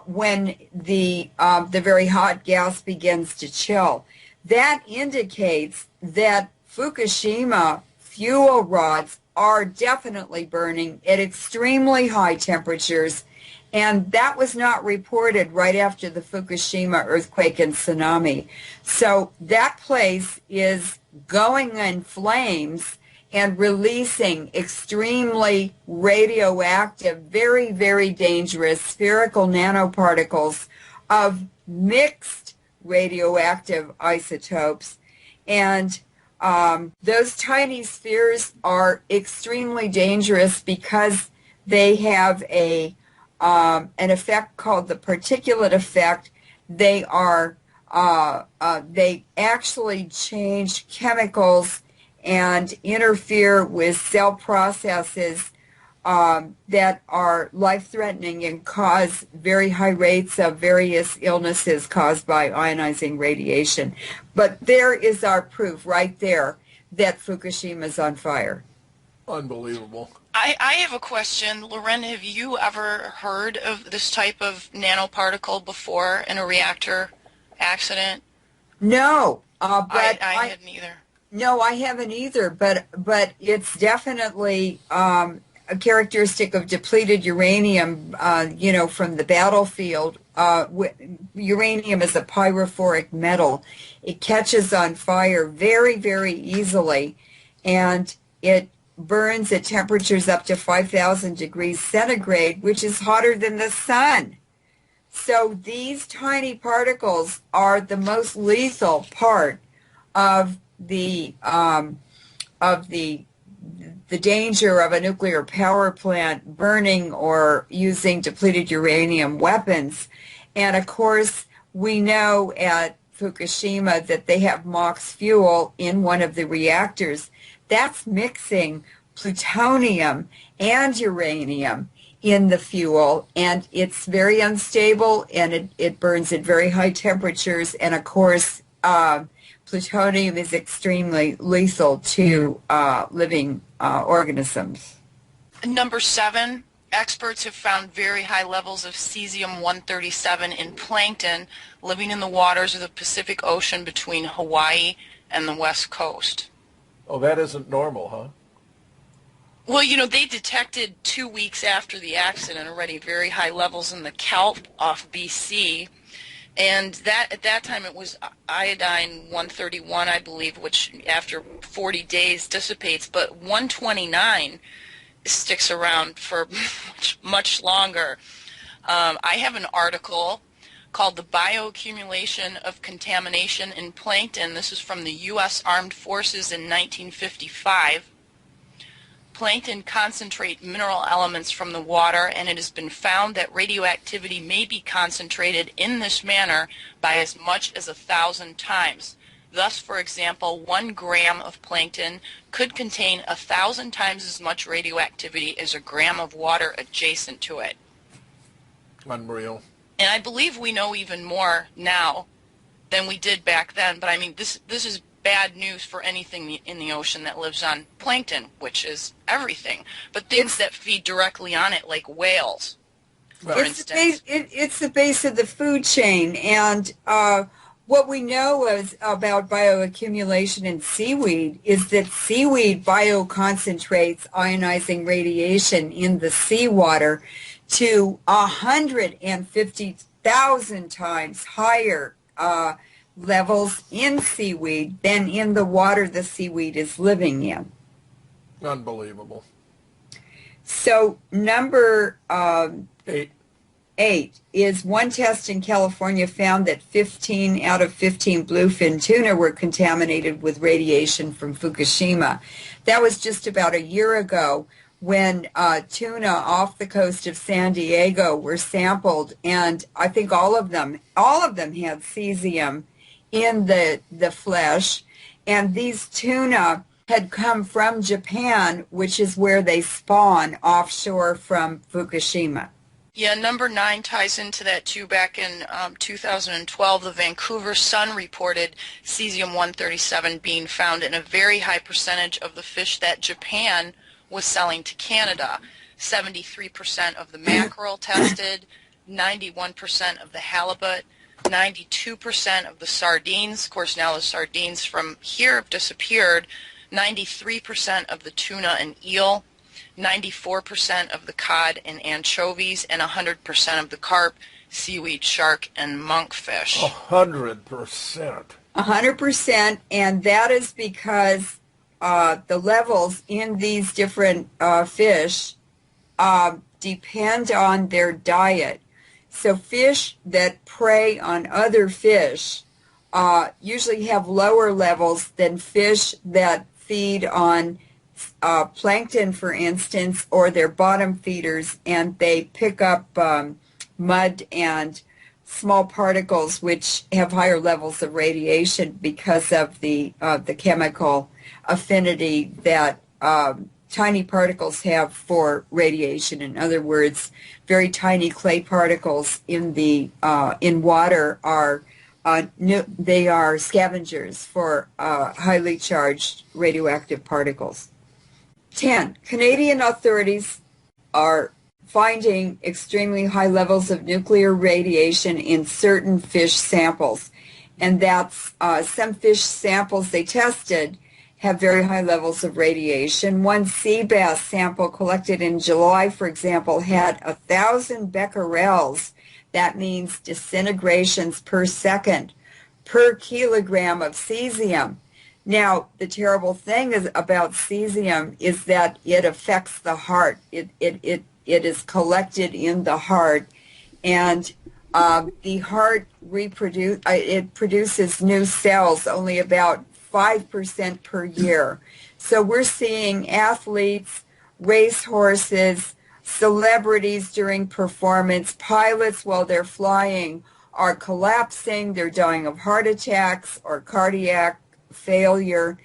when the very hot gas begins to chill. That indicates that Fukushima fuel rods are definitely burning at extremely high temperatures, and that was not reported right after the Fukushima earthquake and tsunami. So that place is going in flames and releasing extremely radioactive, very, very dangerous spherical nanoparticles of mixed radioactive isotopes. And those tiny spheres are extremely dangerous because they have an effect called the particulate effect. They actually change chemicals and interfere with cell processes that are life-threatening and cause very high rates of various illnesses caused by ionizing radiation. But there is our proof right there that Fukushima is on fire. Unbelievable. I have a question. Leuren, have you ever heard of this type of nanoparticle before in a reactor accident? No, but I hadn't either. No, I haven't either, but it's definitely a characteristic of depleted uranium, from the battlefield. Uranium is a pyrophoric metal. It catches on fire very, very easily, and it burns at temperatures up to 5,000 degrees centigrade, which is hotter than the sun. So these tiny particles are the most lethal part of the danger of a nuclear power plant burning or using depleted uranium weapons. And of course, we know at Fukushima that they have MOX fuel in one of the reactors. That's mixing plutonium and uranium in the fuel, and it's very unstable, and it burns at very high temperatures. And of course, plutonium is extremely lethal to living organisms. Number 7, experts have found very high levels of cesium-137 in plankton living in the waters of the Pacific Ocean between Hawaii and the West Coast. Oh, that isn't normal, huh? Well, they detected 2 weeks after the accident already very high levels in the kelp off BC. And at that time it was iodine-131, I believe, which after 40 days dissipates. But 129 sticks around for much longer. I have an article called The Bioaccumulation of Contamination in Plankton. This is from the U.S. Armed Forces in 1955. Plankton concentrate mineral elements from the water, and it has been found that radioactivity may be concentrated in this manner by as much as 1,000 times. Thus, for example, 1 gram of plankton could contain 1,000 times as much radioactivity as a gram of water adjacent to it. Unreal. And I believe we know even more now than we did back then, but I mean, this is bad news for anything in the ocean that lives on plankton, which is everything, but things that feed directly on it, like whales, for instance. It's the base of the food chain, and what we know about bioaccumulation in seaweed is that seaweed bioconcentrates ionizing radiation in the seawater to 150,000 times higher levels in seaweed than in the water the seaweed is living in. Unbelievable. So number 8 is one test in California found that 15 out of 15 bluefin tuna were contaminated with radiation from Fukushima. That was just about a year ago when tuna off the coast of San Diego were sampled, and I think all of them had cesium in the flesh, and these tuna had come from Japan, which is where they spawn offshore from Fukushima. Yeah, number 9 ties into that too. Back in 2012, the Vancouver Sun reported cesium-137 being found in a very high percentage of the fish that Japan was selling to Canada. 73% of the mackerel tested, 91% of the halibut, 92% of the sardines. Of course, now the sardines from here have disappeared. 93% of the tuna and eel, 94% of the cod and anchovies, and 100% of the carp, seaweed, shark, and monkfish. 100%. 100%, and that is because the levels in these different fish depend on their diet. So fish that prey on other fish usually have lower levels than fish that feed on plankton, for instance, or their bottom feeders, and they pick up mud and small particles which have higher levels of radiation because of the chemical affinity that tiny particles have for radiation. In other words, very tiny clay particles in water are they are scavengers for highly charged radioactive particles. 10. Canadian authorities are finding extremely high levels of nuclear radiation in certain fish samples, and that's some fish samples they tested have very high levels of radiation. One sea bass sample collected in July, for example, had 1,000 becquerels. That means disintegrations per second per kilogram of cesium. Now, the terrible thing about cesium is that it affects the heart. It is collected in the heart, and the heart produces new cells only about 5% per year. So we're seeing athletes, racehorses, celebrities during performance, pilots while they're flying are collapsing, they're dying of heart attacks or cardiac failure.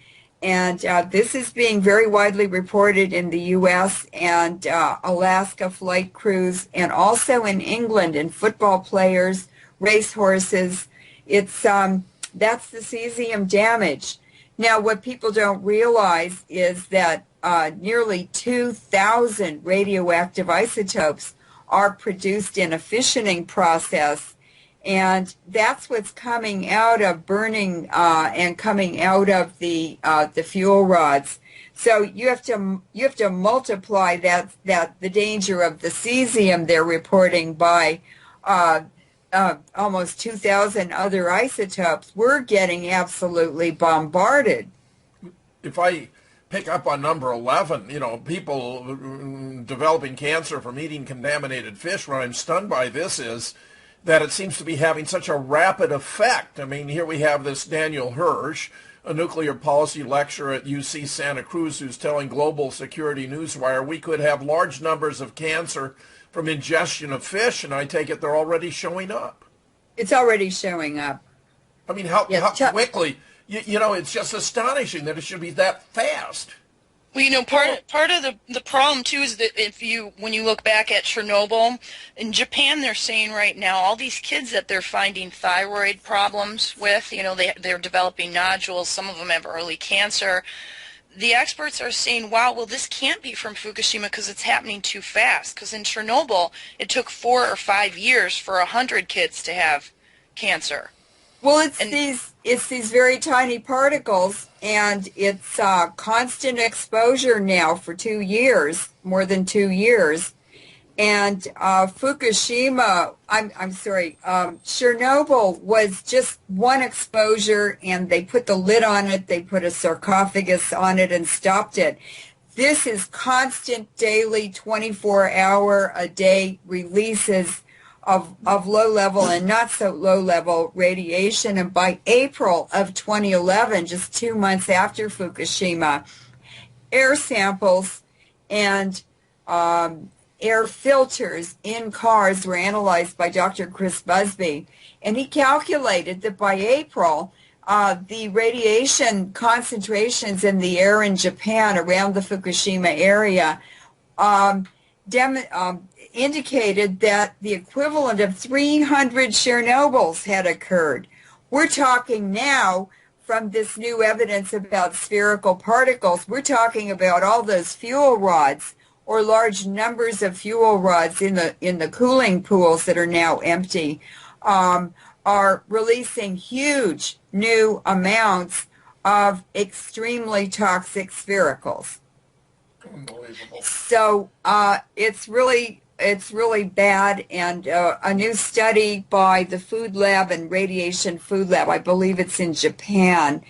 And this is being very widely reported in the U.S. and Alaska flight crews, and also in England in football players, racehorses. It's that's the cesium damage. Now, what people don't realize is that nearly 2,000 radioactive isotopes are produced in a fissioning process, and that's what's coming out of burning and coming out of the fuel rods. So you have to multiply that the danger of the cesium they're reporting by almost 2,000 other isotopes. We're getting absolutely bombarded. If I pick up on number 11, people developing cancer from eating contaminated fish, what I'm stunned by this is that it seems to be having such a rapid effect. I mean, here we have this Daniel Hirsch, a nuclear policy lecturer at UC Santa Cruz who's telling Global Security Newswire we could have large numbers of cancer from ingestion of fish, and I take it they're already showing up. It's already showing up. I mean, how quickly? You know, it's just astonishing that it should be that fast. Well, you know, part of the problem too is that when you look back at Chernobyl, in Japan they're saying right now all these kids that they're finding thyroid problems with, you know, they're developing nodules, some of them have early cancer. The experts are saying, wow, well, this can't be from Fukushima because it's happening too fast. Because in Chernobyl, it took 4 or 5 years for 100 kids to have cancer. Well, it's these very tiny particles, and it's constant exposure now for 2 years, more than 2 years. And Fukushima, Chernobyl was just one exposure, and they put the lid on it, they put a sarcophagus on it and stopped it. This is constant daily 24-hour-a-day releases of low-level and not-so-low-level radiation. And by April of 2011, just 2 months after Fukushima, air samples and air filters in cars were analyzed by Dr. Chris Busby. And he calculated that by April, the radiation concentrations in the air in Japan around the Fukushima area indicated that the equivalent of 300 Chernobyls had occurred. We're talking now, from this new evidence about spherical particles, we're talking about all those fuel rods or large numbers of fuel rods in the cooling pools that are now empty, are releasing huge new amounts of extremely toxic sphericals. Unbelievable. So it's really bad, and a new study by the Food Lab and Radiation Food Lab, I believe it's in Japan,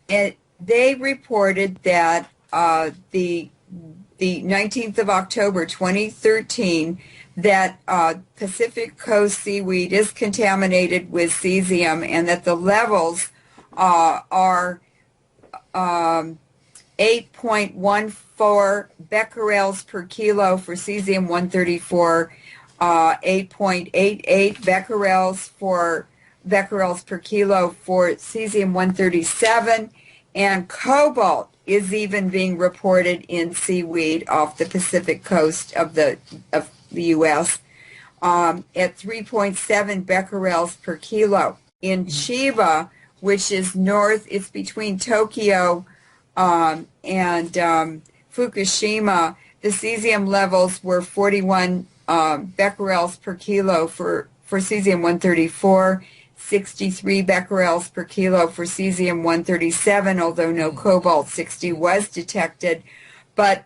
they reported that the 19th of October 2013, that Pacific Coast seaweed is contaminated with cesium, and that the levels are 8.14 becquerels per kilo for cesium-134, 8.88 becquerels per kilo for cesium-137, and cobalt is even being reported in seaweed off the Pacific coast of the U.S. At 3.7 becquerels per kilo. In Chiba, which is north, it's between Tokyo and Fukushima, the cesium levels were 41 becquerels per kilo for cesium-134, 63 becquerels per kilo for cesium-137, although no cobalt-60 was detected. But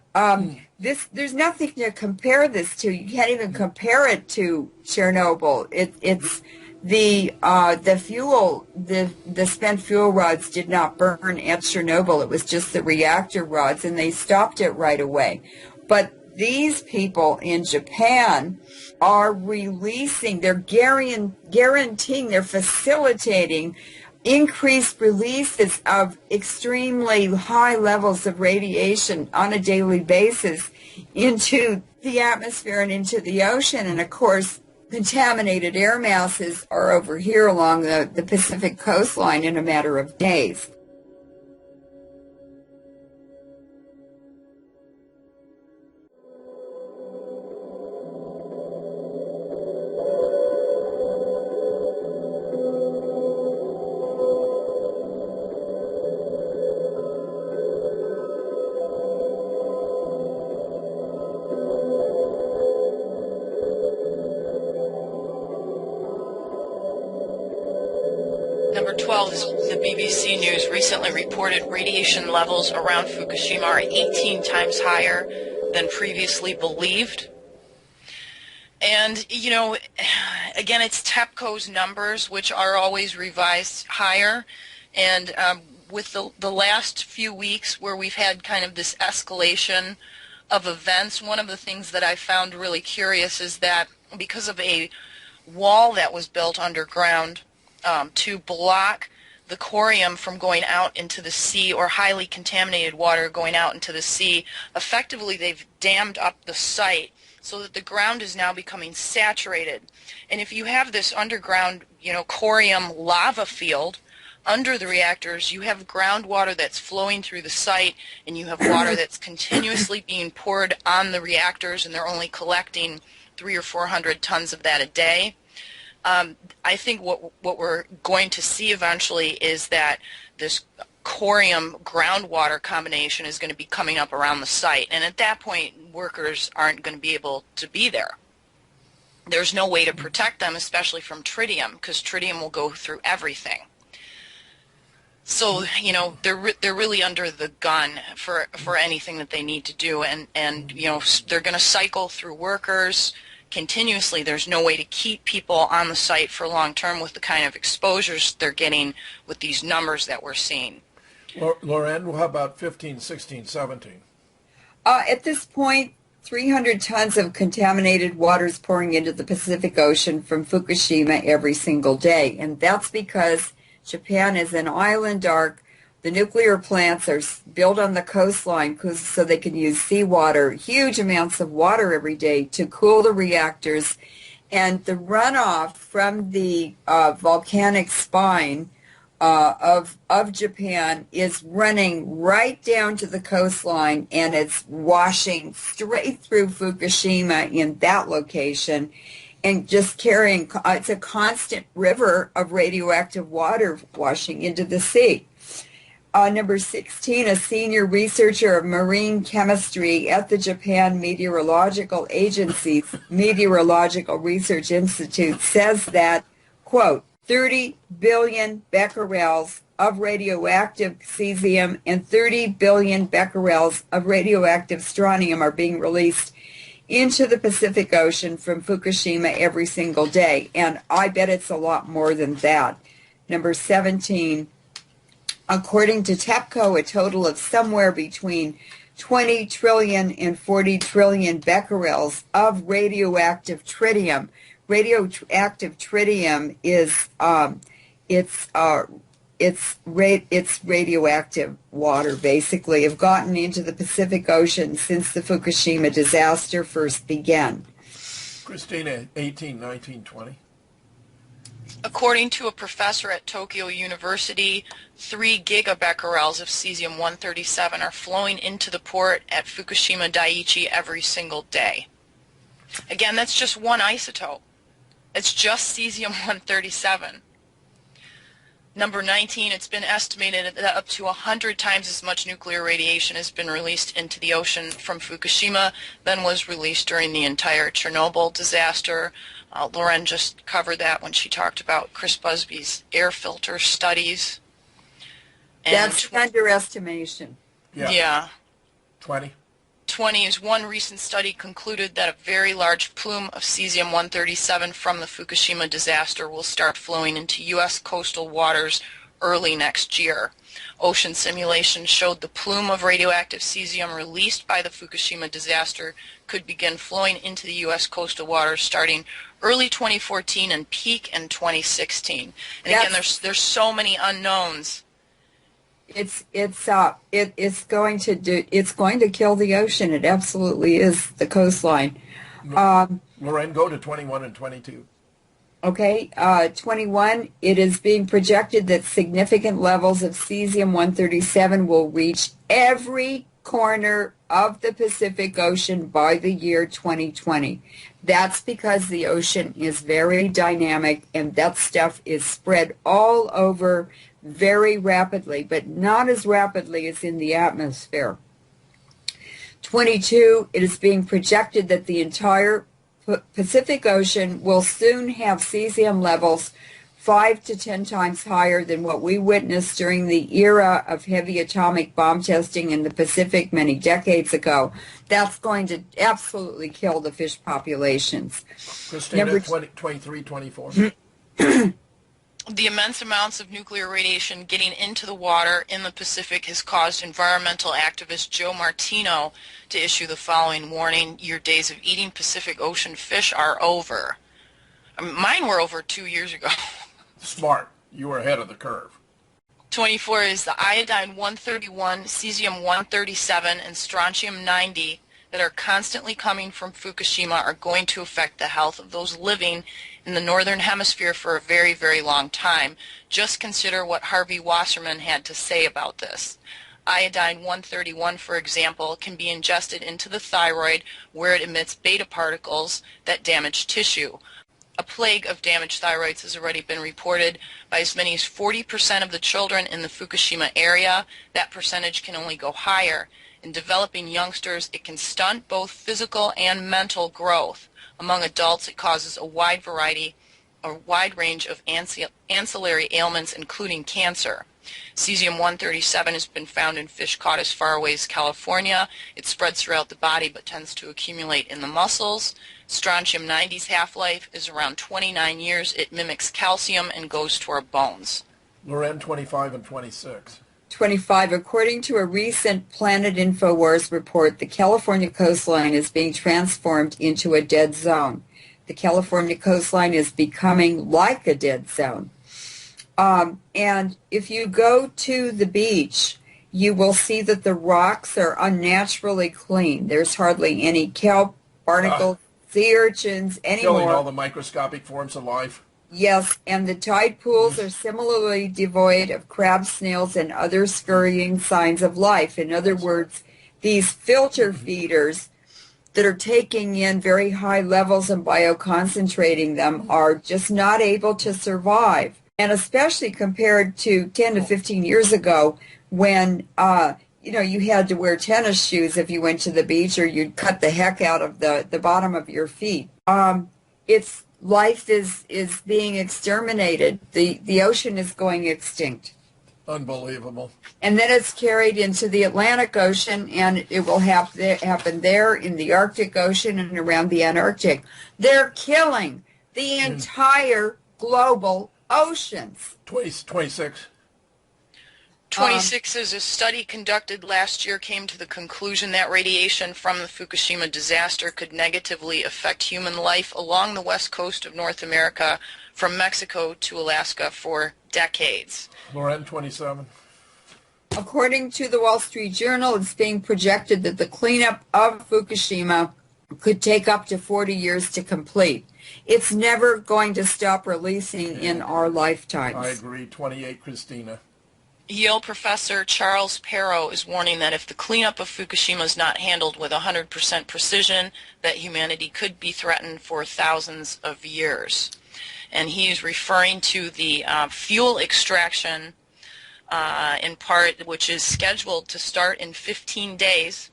there's nothing to compare this to. You can't even compare it to Chernobyl. It's the fuel, the spent fuel rods did not burn at Chernobyl. It was just the reactor rods, and they stopped it right away. But these people in Japan are releasing, they're guaranteeing, they're facilitating increased releases of extremely high levels of radiation on a daily basis into the atmosphere and into the ocean. And of course, contaminated air masses are over here along the Pacific coastline in a matter of days. Number 12 is the BBC News recently reported radiation levels around Fukushima are 18 times higher than previously believed. And, you know, again, it's TEPCO's numbers, which are always revised higher. And with the last few weeks where we've had kind of this escalation of events, one of the things that I found really curious is that because of a wall that was built underground to block the corium from going out into the sea, or highly contaminated water going out into the sea. Effectively, they've dammed up the site so that the ground is now becoming saturated. And if you have this underground, corium lava field under the reactors, you have groundwater that's flowing through the site, and you have water that's continuously being poured on the reactors, and they're only collecting 300 or 400 tons of that a day. I think what we're going to see eventually is that this corium groundwater combination is going to be coming up around the site, and at that point workers aren't going to be able to be there. There's no way to protect them, especially from tritium, because tritium will go through everything. So, they're really under the gun for anything that they need to do, and they're going to cycle through workers continuously. There's no way to keep people on the site for long term with the kind of exposures they're getting with these numbers that we're seeing. Leuren, how about 15, 16, 17? At this point, 300 tons of contaminated water is pouring into the Pacific Ocean from Fukushima every single day, and that's because Japan is an island arc. The nuclear plants are built on the coastline so they can use seawater, huge amounts of water every day to cool the reactors. And the runoff from the volcanic spine of Japan is running right down to the coastline, and it's washing straight through Fukushima in that location, and just carrying, it's a constant river of radioactive water washing into the sea. Number 16, a senior researcher of marine chemistry at the Japan Meteorological Agency's Meteorological Research Institute says that, quote, 30 billion becquerels of radioactive cesium and 30 billion becquerels of radioactive strontium are being released into the Pacific Ocean from Fukushima every single day. And I bet it's a lot more than that. Number 17, according to TEPCO, a total of somewhere between 20 trillion and 40 trillion becquerels of radioactive tritium. Radioactive tritium is it's radioactive water, basically, have gotten into the Pacific Ocean since the Fukushima disaster first began. Christina, 18, 19, 20. According to a professor at Tokyo University, 3 gigabecquerels of cesium-137 are flowing into the port at Fukushima Daiichi every single day. Again, that's just one isotope. It's just cesium-137. Number 19, it's been estimated that up to 100 times as much nuclear radiation has been released into the ocean from Fukushima than was released during the entire Chernobyl disaster. Leuren just covered that when she talked about Chris Busby's air filter studies. And that's underestimation. Yeah. 20. 20 is one recent study concluded that a very large plume of cesium-137 from the Fukushima disaster will start flowing into U.S. coastal waters early next year. Ocean simulations showed the plume of radioactive cesium released by the Fukushima disaster could begin flowing into the U.S. coastal waters starting early 2014 and peak in 2016. And again, there's so many unknowns. It's going to kill the ocean. It absolutely is, the coastline. Leuren, go to 21 and 22. Okay, 21, it is being projected that significant levels of cesium-137 will reach every corner of the Pacific Ocean by the year 2020. That's because the ocean is very dynamic, and that stuff is spread all over very rapidly, but not as rapidly as in the atmosphere. 22, it is being projected that the entire Pacific Ocean will soon have cesium levels 5 to 10 times higher than what we witnessed during the era of heavy atomic bomb testing in the Pacific many decades ago. That's going to absolutely kill the fish populations. Christina, 23, 24. The immense amounts of nuclear radiation getting into the water in the Pacific has caused environmental activist Joe Martino to issue the following warning: your days of eating Pacific Ocean fish are over. I mean, mine were over 2 years ago. Smart. You were ahead of the curve. 24 is the iodine-131, cesium-137, and strontium-90 that are constantly coming from Fukushima are going to affect the health of those living in the northern hemisphere for a very, very long time. Just consider what Harvey Wasserman had to say about this. Iodine-131, for example, can be ingested into the thyroid where it emits beta particles that damage tissue. A plague of damaged thyroids has already been reported by as many as 40% of the children in the Fukushima area. That percentage can only go higher. In developing youngsters, it can stunt both physical and mental growth. Among adults, it causes a wide range of ancillary ailments, including cancer. Cesium-137 has been found in fish caught as far away as California. It spreads throughout the body but tends to accumulate in the muscles. Strontium-90's half-life is around 29 years. It mimics calcium and goes to our bones. Leuren, 25 and 26. 25. According to a recent Planet InfoWars report, the California coastline is being transformed into a dead zone. The California coastline is becoming like a dead zone. And if you go to the beach, you will see that the rocks are unnaturally clean. There's hardly any kelp, barnacles, sea urchins anymore. Killing all the microscopic forms of life. Yes, and the tide pools are similarly devoid of crab, snails, and other scurrying signs of life. In other words, these filter feeders that are taking in very high levels and bioconcentrating them are just not able to survive. And especially compared to 10 to 15 years ago when, you had to wear tennis shoes if you went to the beach, or you'd cut the heck out of the bottom of your feet. Life is being exterminated. The ocean is going extinct. Unbelievable. And then it's carried into the Atlantic Ocean, and it will happen there, in the Arctic Ocean, and around the Antarctic. They're killing the entire global oceans. 26. 26 is a study conducted last year came to the conclusion that radiation from the Fukushima disaster could negatively affect human life along the west coast of North America from Mexico to Alaska for decades. Moret, 27. According to the Wall Street Journal, it's being projected that the cleanup of Fukushima could take up to 40 years to complete. It's never going to stop releasing in our lifetimes. I agree. 28, Christina. Yale professor Charles Perrow is warning that if the cleanup of Fukushima is not handled with 100% precision, that humanity could be threatened for thousands of years. And he is referring to the fuel extraction in part, which is scheduled to start in 15 days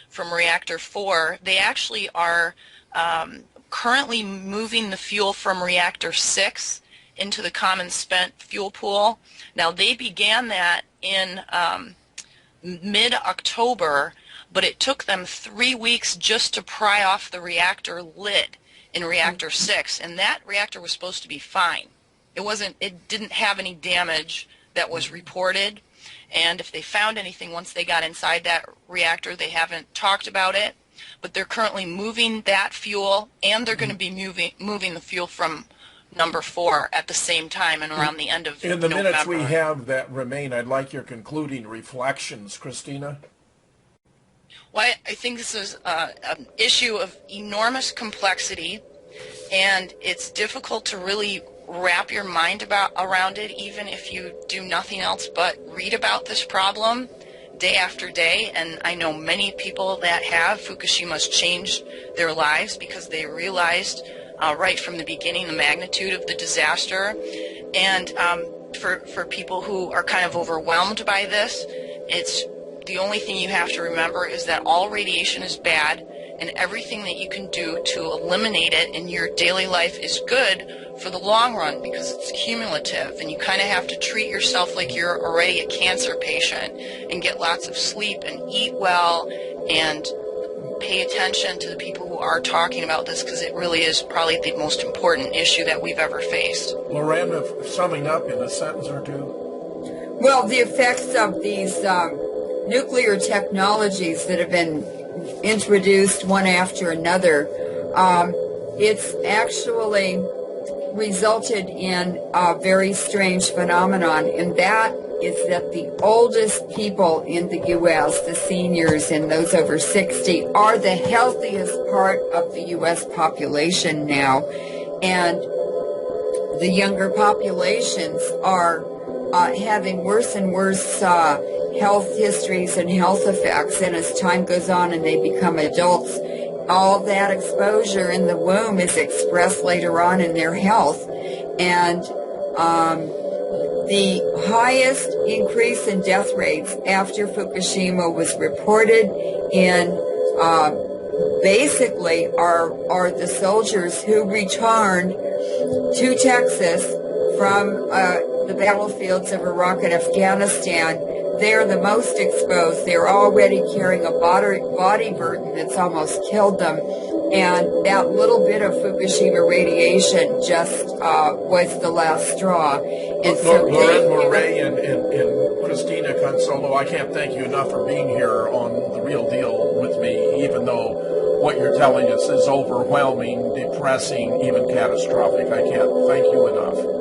from reactor 4. They actually are currently moving the fuel from reactor 6 into the common spent fuel pool. Now, they began that in mid-October, but it took them 3 weeks just to pry off the reactor lid in reactor 6, and that reactor was supposed to be fine. It didn't have any damage that was reported, and if they found anything once they got inside that reactor, they haven't talked about it, but they're currently moving that fuel, and they're going to be moving the fuel from number 4 at the same time and around the end of November. In the minutes we have that remain, I'd like your concluding reflections, Christina. Well, I think this is an issue of enormous complexity, and it's difficult to really wrap your mind around it, even if you do nothing else but read about this problem day after day. And I know many people that have. Fukushima's changed their lives because they realized right from the beginning the magnitude of the disaster. And for people who are kind of overwhelmed by this, it's the only thing you have to remember is that all radiation is bad, and everything that you can do to eliminate it in your daily life is good for the long run because it's cumulative, and you kind of have to treat yourself like you're already a cancer patient and get lots of sleep and eat well and pay attention to the people who are talking about this, because it really is probably the most important issue that we've ever faced. Leuren, summing up in a sentence or two. Well, the effects of these nuclear technologies that have been introduced one after another, it's actually resulted in a very strange phenomenon, and that is that the oldest people in the U.S., the seniors and those over 60, are the healthiest part of the U.S. population now. And the younger populations are having worse and worse health histories and health effects. And as time goes on and they become adults, all that exposure in the womb is expressed later on in their health. And the highest increase in death rates after Fukushima was reported in basically are the soldiers who returned to Texas from the battlefields of Iraq and Afghanistan. They're the most exposed. They're already carrying a body burden that's almost killed them. And that little bit of Fukushima radiation just was the last straw. And so Leuren, Moret, and Christina, Consolo, I can't thank you enough for being here on The Real Deal with me, even though what you're telling us is overwhelming, depressing, even catastrophic. I can't thank you enough.